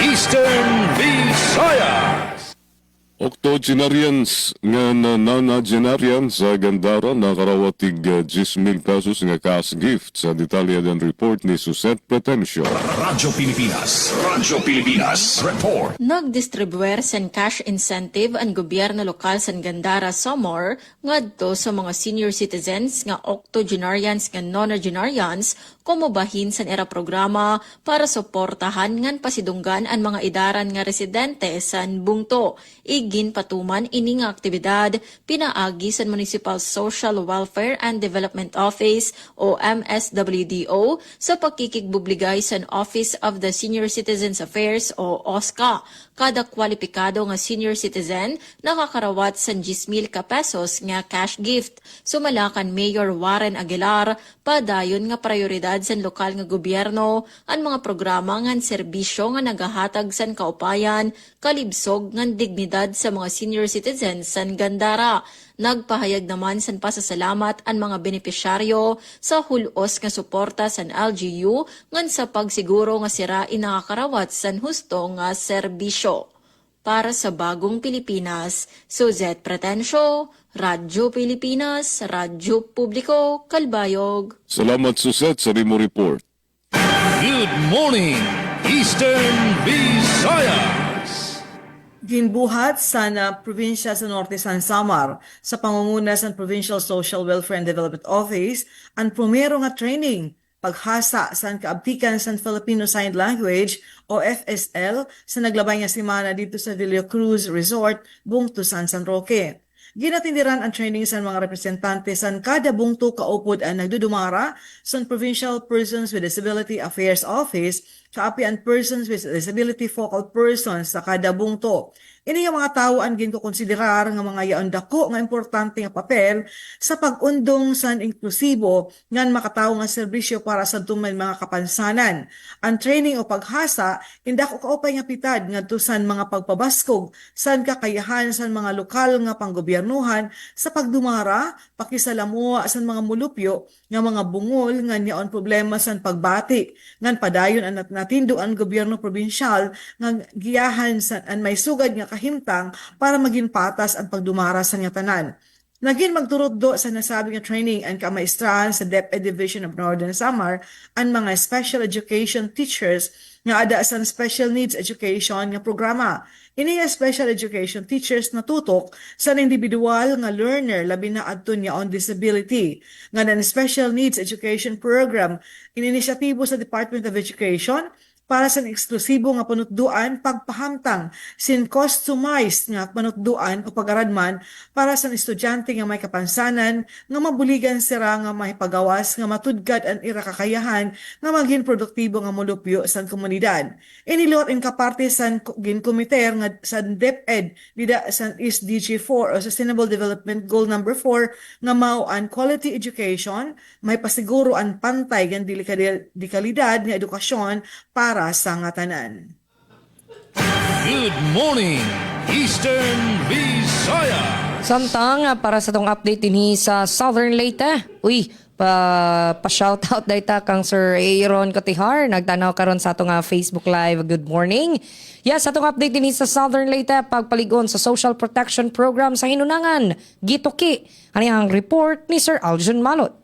S6: Eastern Visayas.
S8: Octogenarians nga nanagenarian sa Gandara nakarawatig 10,000 pesos nga cash gift sa detalye ng report ni Suzette Pretencio.
S3: Radyo Pilipinas Report.
S11: Nagdistribuer sen cash incentive ang gobyerno lokal san Gandara Samar ngadto sa mga senior citizens nga octogenarians nga nonagenarians kumubahin san era programa para suportahan ngan pasidunggan ang mga idaran nga residente san bungto. Igin patuman ini nga aktibidad pinaagi sa Municipal Social Welfare and Development Office o MSWDO sa pagkikigbubligay sa Office of the Senior Citizens Affairs o OSCA. Kada kwalipikado nga senior citizen nakakarawat sa 10,000 ka pesos nga cash gift. Sumalakan Mayor Warren Aguilar padayon nga prioridad sa lokal nga gobyerno ang mga programa nga serbisyo nga nagahatag sa kaupayan kalibsog nga dignidad sa mga senior citizens sa Gandara. Nagpahayag naman sa pasasalamat ang mga benepisyaryo sa hulos nga suporta sa LGU ngan sa pagsiguro nga sira inakakarawat sa husto nga serbisyo. Para sa Bagong Pilipinas, Suzette Pretencio, Radyo Pilipinas, Radyo Publiko, Kalbayog.
S8: Salamat Suzette sa Rimo Report.
S6: Good morning, Eastern Visayas.
S9: Ginbuhat sa probinsya sa Norte San Samar sa pangunguna sa Provincial Social Welfare and Development Office ang primero nga training paghasa sa kaabtikan sa Filipino Sign Language o FSL sa naglabay nga semana dito sa Villa Cruz Resort, Bungto, San Roque. Ginatindiran ang training sa mga representante sa kada bungto kaupod ang nagdudumara sa Provincial Persons with Disability Affairs Office kaapi ang Persons with Disability Focal Persons sa kada bungto. Ini nga mga tao ang ginkonsiderar nga mga yaon dako nga importante nga papel sa pag-undong sa inklusibo ngan makatawo nga serbisyo para sa tumay mga kapansanan. Ang training o paghasa indako kaupay nga pitad ngadto sa mga pagpabaskog san kakayahan sa mga lokal nga panggobyernuhan sa pagdumara, pakisalamuha sa mga mulupyo nga mga bungol nga niyaon problema sa pagbati ngan padayon ang natindo ang gobyerno probinsyal nga giyahan sa an may sugad nga kahimtang para maging patas ang pagdumara sa tanan. Naging magturod do sa nasabing training ang kamaistrahan sa DepEd Division of Northern Samar ang mga special education teachers nga ada sa special needs education nga programa. Ini nga special education teachers na tutok sa individual nga learner labi na adto niya on disability. Nga ng special needs education program ininisyatibo sa Department of Education para sa eksklusibo nga panutduan pagpahamtang sin customized nga panutduan o pag-aradman para sa estudyante nga may kapansanan nga mabuligan sira nga may pagawas nga matudgad ang ira kakayahan nga maging produktibo nga mulupyo sa komunidad. Iniluot in kaparte sa ginkomiter nga sa DepEd dida sa SDG4 o Sustainable Development Goal number 4 nga mao ang quality education, may pasiguro ang pantay nga dekalidad nga edukasyon para sa tanan.
S6: Good morning, Eastern Visayas.
S5: Samtang para sa tong update dinhi sa Southern Leyte. Uy, pa-shoutout dayta kang Sir Aaron Cotihar. Nagtanaw karon sa atong Facebook Live. Good morning. Yes, atong update dinhi sa Southern Leyte pagpaligon sa Social Protection Program sa Hinunangan. Gituki. Ano ang report ni Sir Aljon Malot?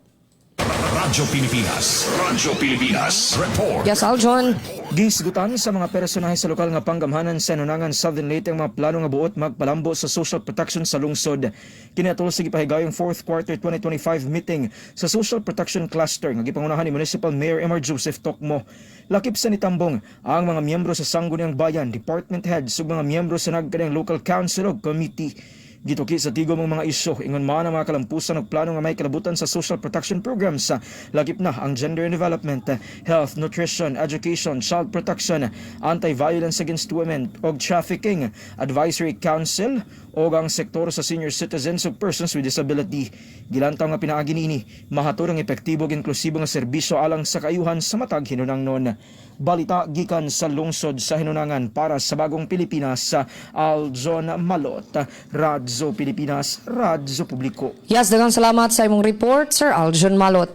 S3: Radyo Pilipinas Report.
S5: Yes, Aljon.
S12: Gisgutan sa mga personahe sa lokal nga panggamhanan sa Nunangan Southern Leyte ang mga plano nga buot magpalambo sa social protection sa lungsod. Kiniatol sa gipahigayong 4th quarter 2025 meeting sa Social Protection Cluster nga gipangunahan ni Municipal Mayor Emar Joseph Tokmo. Lakip sa nitambong ang mga miyembro sa Sangguniang Bayan, department heads ug mga miyembro sa nagkanang local council ug committee. Gituki sa tigom ang mga isyu ingon man ang mga kalampusan ug plano nga may kalabutan sa social protection programs sa lagip na ang gender and development, health, nutrition, education, child protection, anti-violence against women ug trafficking, advisory council ug ang sektor sa senior citizens ug persons with disability. Gilantaw nga pinaagi niini mahatur ang epektibo ug inklusibo nga serbisyo alang sa kaayuhan sa matag hinunangnon. Balita gikan sa lungsod sa Hinunangan para sa Bagong Pilipinas sa Aljon Malot, Radyo Pilipinas, Radyo Publiko.
S5: Yes, daghang salamat sa imong report, Sir Aljon Malot.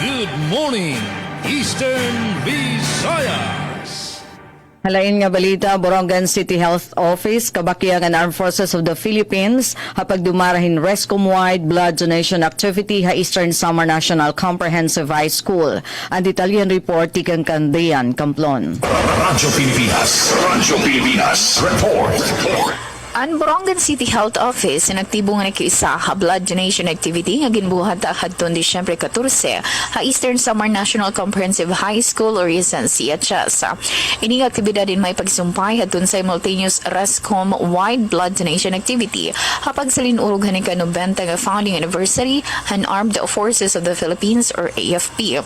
S6: Good morning, Eastern Visayas.
S7: Halain nga balita, Borongan City Health Office, kabakiang Armed Forces of the Philippines, hapag dumarahin Rescom-wide blood donation activity ha Eastern Samar National Comprehensive High School. Ang detalyan report, Tikang Kandian, Kamplon.
S3: Radyo Pilipinas, report.
S13: Ang Borongan City Health Office inaktibo nga nakiisa ha blood donation activity nga ginbuhat hadtong Disyembre 14 ha Eastern Samar National Comprehensive High School or isang CHS. Ini nga aktibidad din may pagsumpay hadtong simultaneous Rescom wide blood donation activity ha pagsalinurog haning ka-90 nga founding anniversary han Armed Forces of the Philippines or AFP.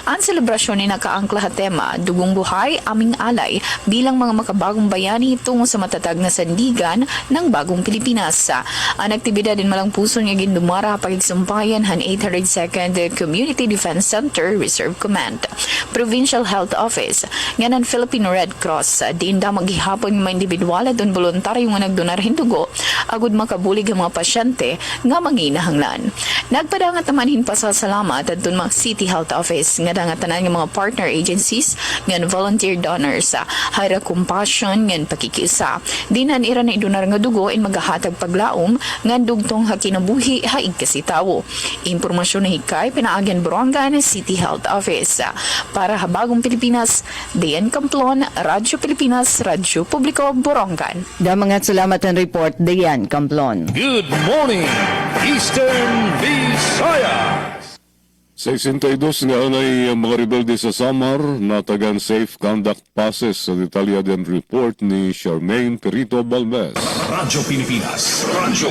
S13: Ang selebrasyon ni nakaangkla ha tema Dugong Buhay, Aming Alay bilang mga makabagong bayani tungo sa matatag na sandigan ng Bagong Pilipinas. Ang aktibidad din malang puso nga gindumara pagigsumpayan han 802nd Community Defense Center Reserve Command, Provincial Health Office, nganan Filipino Red Cross, dinda maghihapon ng mga individual at voluntaryo nga nagdonar hindugo, agud makabulig ang mga pasyente nga manginahanglan. Nagpadangat naman hinpasasalamat at mga City Health Office nga dangatanan ng mga partner agencies ngan volunteer donors, Hara Compassion ngan pakikisa. Dinan ira na idonar nga dugo in magahatag paglaom ngan dugtong hakinabuhi haig kasitawo. Impormasyon na hikay pinaagyan Borongan City Health Office. Para ha Bagong Pilipinas, Dayan Kamplon, Radyo Pilipinas, Radyo Publiko, Borongan.
S7: Damangat salamat ang report, Dayan Kamplon.
S6: Good morning, Eastern Visayas.
S8: 62 nga anay mga rebelde sa Samar natagan safe conduct passes sa detalya din report ni Charmaine Perito Balmes.
S3: Radyo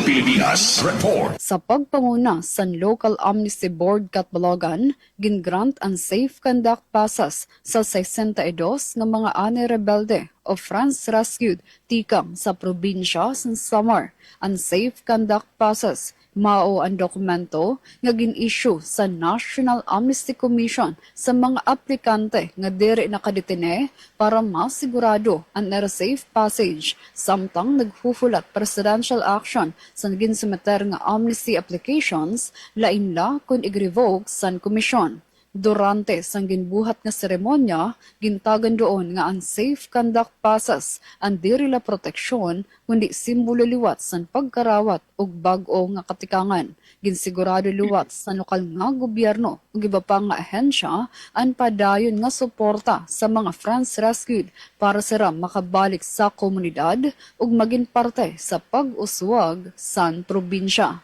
S3: Pilipinas, report.
S14: Sa pagpanguna sa Local Amnesty Board Catbalogan, gingrant ang safe conduct passes sa 62 nga mga anay rebelde o France rescued tikang sa probinsya sa Samar. Ang safe conduct passes mao ang dokumento nga gin-issue sa National Amnesty Commission sa mga aplikante nga diri nakadetine para masigurado ang safe passage samtang naghuhulat presidential action sa ginsumeter nga amnesty applications lain la kun i-revoke sa komisyon. Durante sang ginbuhat nga seremonya, gintagan doon nga ang safe conduct passes ang diri la proteksyon kundi simbolo liwat san pagkarawat ug bag-o nga katikangan. Ginsigurado liwat sa lokal nga gobyerno ug iba pa nga ahensya ang padayon nga suporta sa mga France rescued para sila makabalik sa komunidad ug maging parte sa pag-uswag sa probinsya.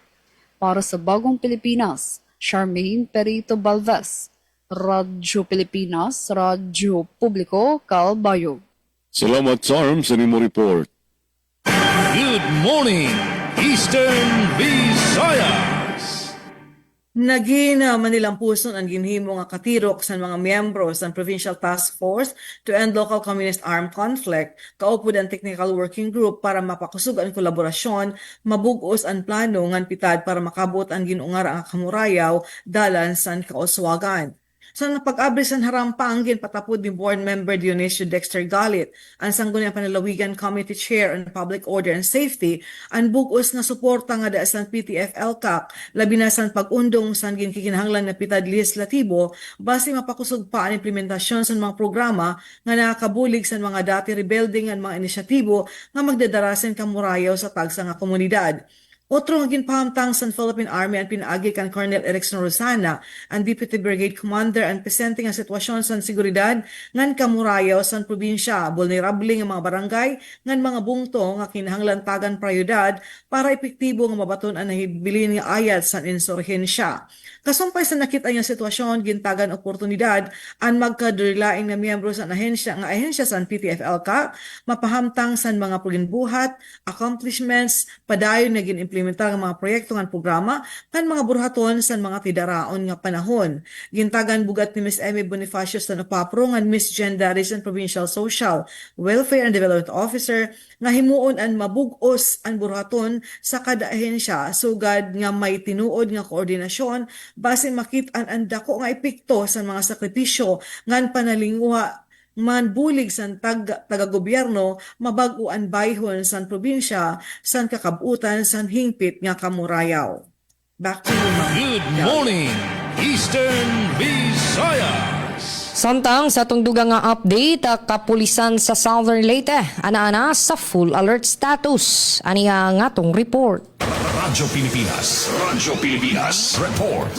S14: Para sa Bagong Pilipinas, Charmaine Perito Balves, Radyo Pilipinas, Radyo Publiko, Calbayog.
S8: Salamat Charm sa nimo report.
S6: Good morning, Eastern Visayas.
S9: Naging manilampuson ang ginhimo nga katirok sa mga miyembro sa Provincial Task Force to End Local Communist Armed Conflict, kaupod ang Technical Working Group para mapakusog ang kolaborasyon, mabugos ang plano ngan pitad para makabot ang ginungar ang kamurayaw dalan sa kauswagan. So napag-abri sa harampang patapod ni Board Member Dionisio Dexter Galit, ang Sangguniang Panalawigan Committee Chair on Public Order and Safety, ang bugos nga suporta nga daasan PTF-LCAC, labi na sa pag-undong sa ginkikinahanglan na pitad legislatibo, base mapakusog pa ang implementasyon sa mga programa nga nakakabulig sa mga dati rebuilding ang mga inisyatibo nga magdadarasin kamurayaw sa tagsa nga komunidad. Otro nga ginpahamtang sa Philippine Army ang pinaagi kan Colonel Erickson Rosana, ang Deputy Brigade Commander ang presente nga sitwasyon sa seguridad ngan kamurayaw sa probinsya, vulnerable nga mga barangay ngan mga bungto nga kinahanglan tagan prioridad para epektibo nga mabaton ang nahibilin nga ayat sa insurhensya. Kasumpay sa nakita nga sitwasyon, gintagan oportunidad ang magkadurilaing nga miyembro sa ahensya sa PTFL-CAC, mapahamtang sa mga paginbuhat, accomplishments, padayon na ginimplementar nga mga proyekto ng programa, kan mga burhaton sa mga tidaraon nga panahon. Gintagan bugat ni Ms. Emmy Bonifacio sa napapro nga Miss Gendaris and Provincial Social, Welfare and Development Officer, nga himuon ang mabugos ang burhaton sa kada ahensya, sugad nga may tinuod nga koordinasyon, base makitaan ang dako nga epekto sa mga sakripisyo ngan panalinguha man bulig san taga-gobyerno mabag-uan bayhon san probinsya san kakabutan san hingpit nga kamurayaw. Back to you, Ma'am.
S6: Good morning, Eastern Visayas.
S5: Samtang sa atong dugang nga update, kapulisan sa Southern Leyte, ana-ana sa full alert status. Aniya nga atong report.
S3: Radyo Pilipinas Report.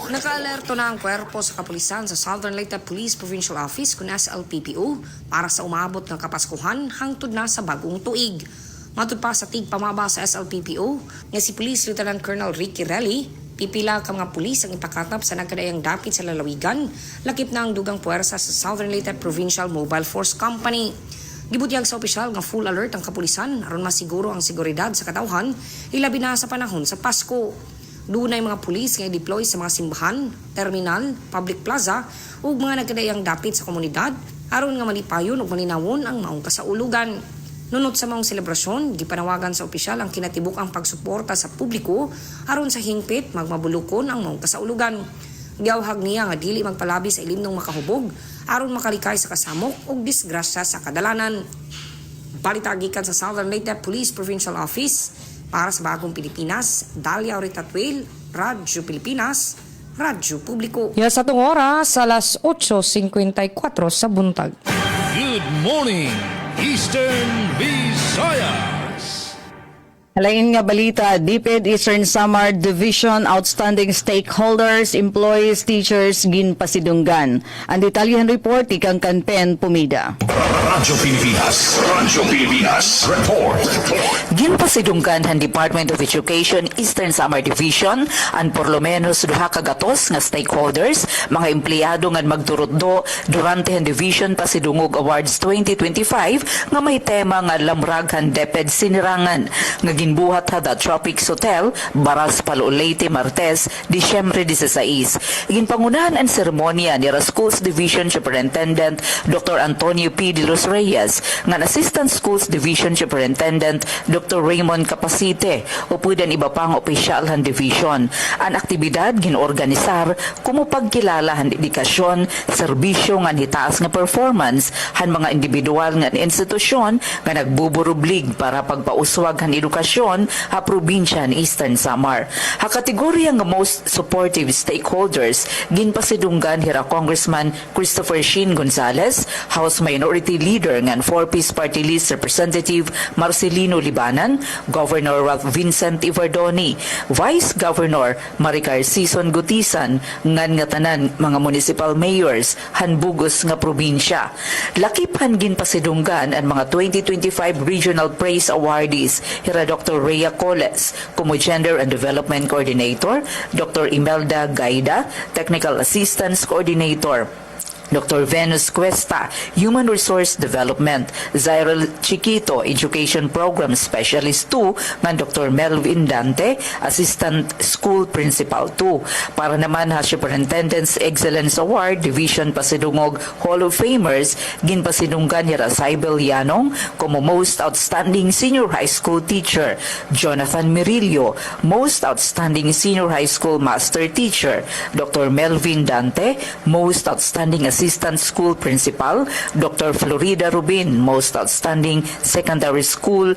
S5: Naka-alerto na ang puwerpo sa kapulisan sa Southern Leyte Police Provincial Office kung SLPPO para sa umabot ng Kapaskuhan hangtod na sa bagong tuig. Matud pa sa tigpamaba sa SLPPO nga si Police Lieutenant Colonel Ricky Relly, pipila ka mga pulis ang ipakatap sa nagkadayang dapit sa lalawigan, lakip na ang dugang puwersa sa Southern Leyte Provincial Mobile Force Company. Gibutyag sa opisyal nga full alert ang kapulisan aron masiguro ang seguridad sa katawhan, ilabi na sa panahon sa Pasko. Dunay mga pulis nga i-deploy sa mga simbahan, terminal, public plaza ug mga nagkadayang dapit sa komunidad aron nga malipayon ug malinawon ang maong kasaulugan. Nunot sa maong selebrasyon, gipanawagan sa opisyal ang kinatibuk-ang pagsuporta sa publiko aron sa hingpit magmabulukon ang maong kasaulugan. Giawhag niya nga dili magpalabi sa ilimnong makahubog aron makalikay sa kasamok ug disgrasya sa kadalanan. Balita gikan sa Southern Leyte Police Provincial Office para sa Bagong Pilipinas, Dalia Oritatuil, Radyo Pilipinas, Radyo Publiko. Yes, atong oras, alas 8:54 sa buntag.
S6: Good morning, Eastern Visayas.
S7: Halain nga balita, DepEd Eastern Samar Division Outstanding Stakeholders, Employees, Teachers, ginpasidunggan. Ang detalyahan report ikang Kanpen Pumida.
S3: Radyo Pilipinas Report.
S15: Ginpasidunggan ang Department of Education Eastern Samar Division ang por lo menos duha ka gatos nga stakeholders, mga empleyado nga magturutdo durante ang Division Pasidungog Awards 2025 nga may tema nga lamraghan DepEd sinirangan nga ginbuhat hada Tropics Hotel, Baras Palo Leyte, Martes, Disyembre 16. Ginpangunahan ang seremonya ni Schools Division Superintendent Dr. Antonio P. De Los Reyes, nga Assistant Schools Division Superintendent Dr. Raymond Capacite, upudan iba pang opisyal han division. Ang aktibidad ginorganisar kumupagkilala han dedikasyon, serbisyo nga hitaas nga performance han mga individual nga institusyon nga nagbuburublig para pagpauswag han edukasyon ha probinsya ni Eastern Samar. Ha kategorya nga most supportive stakeholders ginpasidunggan hira Congressman Christopher Shin Gonzales, House Minority Leader ng 4-Piece Party List Representative Marcelino Libanan, Governor Ralph Vincent Ivardoni, Vice Governor Maricar Sison Gutisan, ngan nga tanan mga municipal mayors han bugos nga probinsya. Lakip han ginpasidunggan ang mga 2025 Regional Praise Awardees hira Dr. Rhea Coles, como Gender and Development Coordinator, Dr. Imelda Gaida, Technical Assistance Coordinator, Dr. Venus Cuesta, Human Resource Development, Zyril Chiquito, Education Program Specialist 2, ng Dr. Melvin Dante, Assistant School Principal 2. Para naman ha Superintendent's Excellence Award, Division Pasidungog Hall of Famers, ginpasidunggan hira Cybel Yanong, como Most Outstanding Senior High School Teacher, Jonathan Mirillo, Most Outstanding Senior High School Master Teacher, Dr. Melvin Dante, Most Outstanding Assistant School Principal, Dr. Florida Rubin, Most Outstanding Secondary School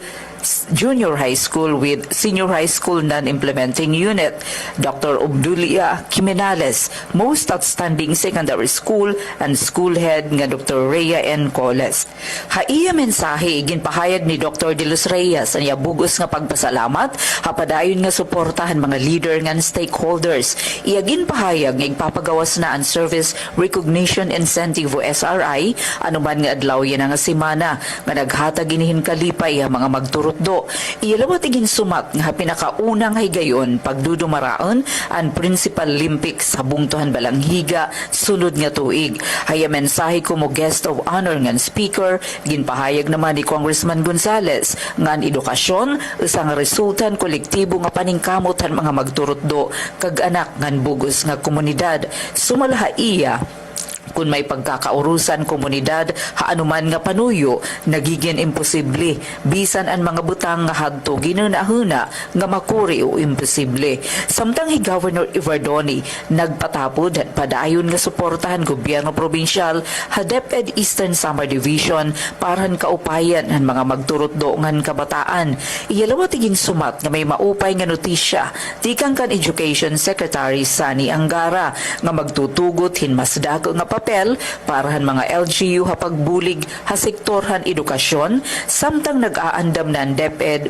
S15: Junior High School with Senior High School Non-Implementing Unit. Dr. Obdulia Jimenales, Most Outstanding Secondary School and School Head nga Dr. Rhea N. Coles. Haiya mensahe ginpahayag ni Dr. De Los Reyes ang bugos nga pagpasalamat hapadayon nga suportahan mga leader nga stakeholders. Iya ginpahayag nga igpapagawas na ang Service Recognition Incentive o SRI anuman nga adlaw yan nga semana nga naghatag inihin kalipay ang mga magturutdo. Iyalawat igin sumat nga pinakaunang higayon pagdudumaraon ang Principal Olympics sa bungtuhan balanghiga sulod nga tuig. Haya mensahe ko mo guest of honor nga speaker ginpahayag naman ni Congressman Gonzales nga ang edukasyon isang resultan kolektibo nga paningkamot ang mga magturutdo kag anak ngan bugos nga komunidad. Sumalaha iya kung may pagkakaurusan komunidad haanuman nga panuyo nagiging imposible bisan ang mga butang nga hadto ginunahuna nga makuri o imposible. Samtang hi Governor Ivardoni nagpatapod padayon nga suportahan gobyerno probinsyal ha DepEd Eastern Samar Division parahan kaupayan ang mga magturutdo ngan kabataan. Iyalawa tigin sumat nga may maupay nga notisya tikang kan Education Secretary Sani Angara nga magtutugot hinmasdako nga papel parahan mga LGU ha pagbulig ha sektorhan edukasyon samtang nag-aandam na ang DepEd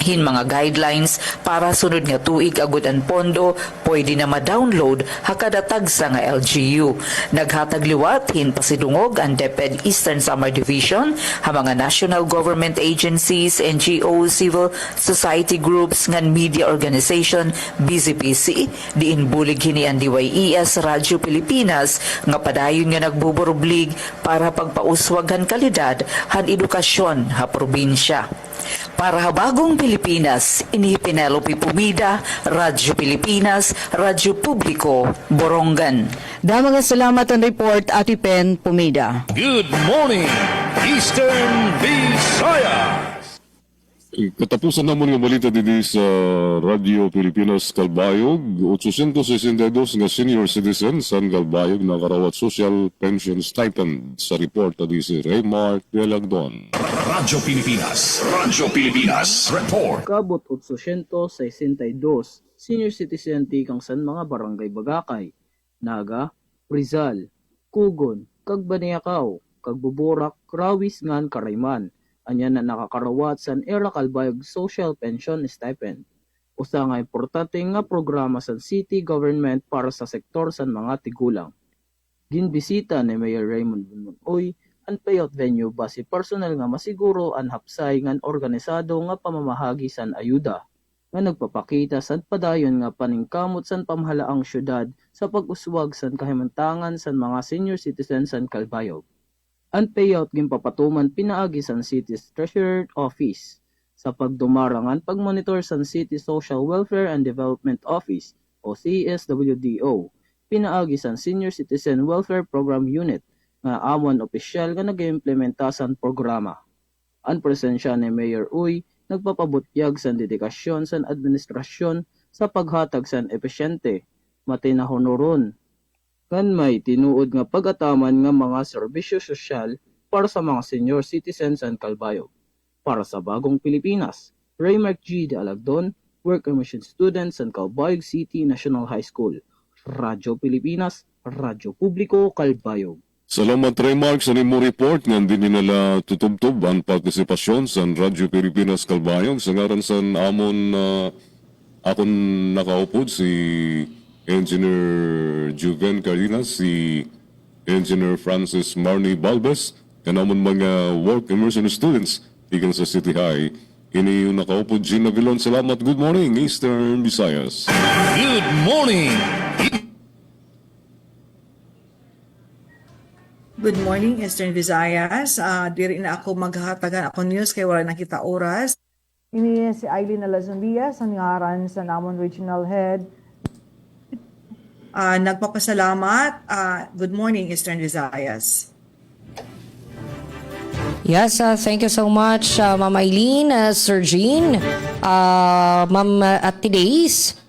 S15: hin mga guidelines para sunod nga tuig agud ang pondo pwede na ma-download hakadatag sa nga LGU. Naghatag liwat hin pasidungog ang DepEd Eastern Samar Division ha mga national government agencies, NGOs, civil society groups ngan media organization BCPC diin bulig hini ang DYES Radyo Pilipinas nga padayon nga nagbuburublig para pagpauswagan kalidad han edukasyon ha probinsya. Para habagong Pilipinas, ini Penelope Pumida, Radyo Pilipinas, Radyo Publiko, Borongan.
S7: Damang salamat ang report, Ati Pen Pumida.
S6: Good morning, Eastern Visayas.
S8: Katapusan naman ng balita dito sa Radio Pilipinas Calbayog, 862 nga senior citizens ang Calbayog na karawat social pension stipend sa report na si Raymar Delagdon.
S3: Radyo Pilipinas Report.
S16: Kabot 862 senior citizen tikang san mga barangay Bagakay, Naga, Rizal, Kugon, kag Baniakaw, kag Buborak, Rawis ngan Karayman. Anya na nakakarawat san era Calbayog Social Pension Stipend. Usa nga importante nga programa sa city government para sa sektor san mga tigulang. Ginbisita ni Mayor Raymond Bunoy ang payout venue base personal nga masiguro ang hapsay ngan organisado nga pamamahagi san ayuda nga nagpapakita san padayon nga paningkamot san pamahalaang syudad sa pag-uswag san kahimantangan san mga senior citizens san Calbayog. Ang payout gimpapatuman pinaagi san City's Treasurer Office sa pagdumarangan pagmonitor san City Social Welfare and Development Office o CSWDO pinaagi san Senior Citizen Welfare Program Unit nga amon opisyal nga nag-implementa san programa. Ang presensya ni Mayor Uy nagpapabutyag san dedikasyon san administrasyon sa paghatag san epesyente, matinahonoron, kan may tinuod nga pag-ataman nga mga serbisyo sosyal para sa mga senior citizens and Calbayog. Para sa Bagong Pilipinas, Raymar G. de Alagdon, Work Commission Students and Calbayog City National High School. Radyo Pilipinas, Radyo Publiko, Calbayog.
S8: Salamat Raymar sa nimo report nga hindi nila tutubtob ang partisipasyon sa Radyo Pilipinas Calbayog sa ngaran sa amon akon nakaupod si Engineer Juven Cardenas, si Engineer Francis Marnie Balbes, kanamon mga work immersion students ikan sa City High. Ini yung nakaupod Gina Vilon. Salamat. Good morning, Eastern Visayas.
S6: Good morning.
S9: Good morning, Eastern Visayas. Diri na ako maghahatagan ako news kay wala nakita oras. Ini si Aileen Alazon Diaz, ang ngaran sa namon Regional Head. Nagpapasalamat. Good morning, Eastern Visayas.
S5: Yes, thank you so much, Ma'am Eileen, Sir Jean, Ma'am Ati Days.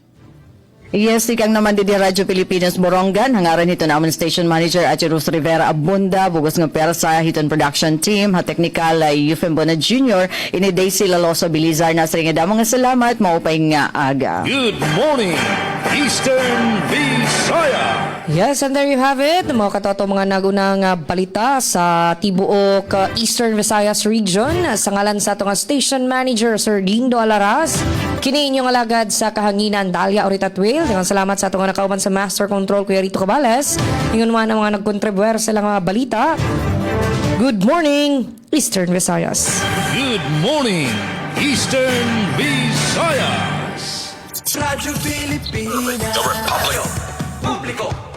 S7: Yes, tikang naman din Radyo Pilipinas Borongan. Hangaran hito naman Station Manager at Rose Rivera Abunda. Bugos ng pera sa hiton production team. Ha technical ay Euphem Bona Jr. Ini Daisy Laloso Bilizar na sa ringa mga salamat. Maupay nga aga.
S6: Good morning, Eastern Visaya.
S5: Yes, and there you have it. Mga katoto mga nagunang balita sa tibuok Eastern Visayas region. Sa ngalan sa itong Station Manager, Sir Dindo Alaras. Kini inyong alagad sa kahanginan Dalia Oritatwil. Dengan salamat sa itong nakauban sa Master Control Kuya Rito Cabales. Ingon man ang mga nagkontribuer sa mga balita. Good morning, Eastern Visayas.
S6: Good morning, Eastern Visayas.
S4: Radyo Pilipinas.
S3: The Republic.
S4: Publiko.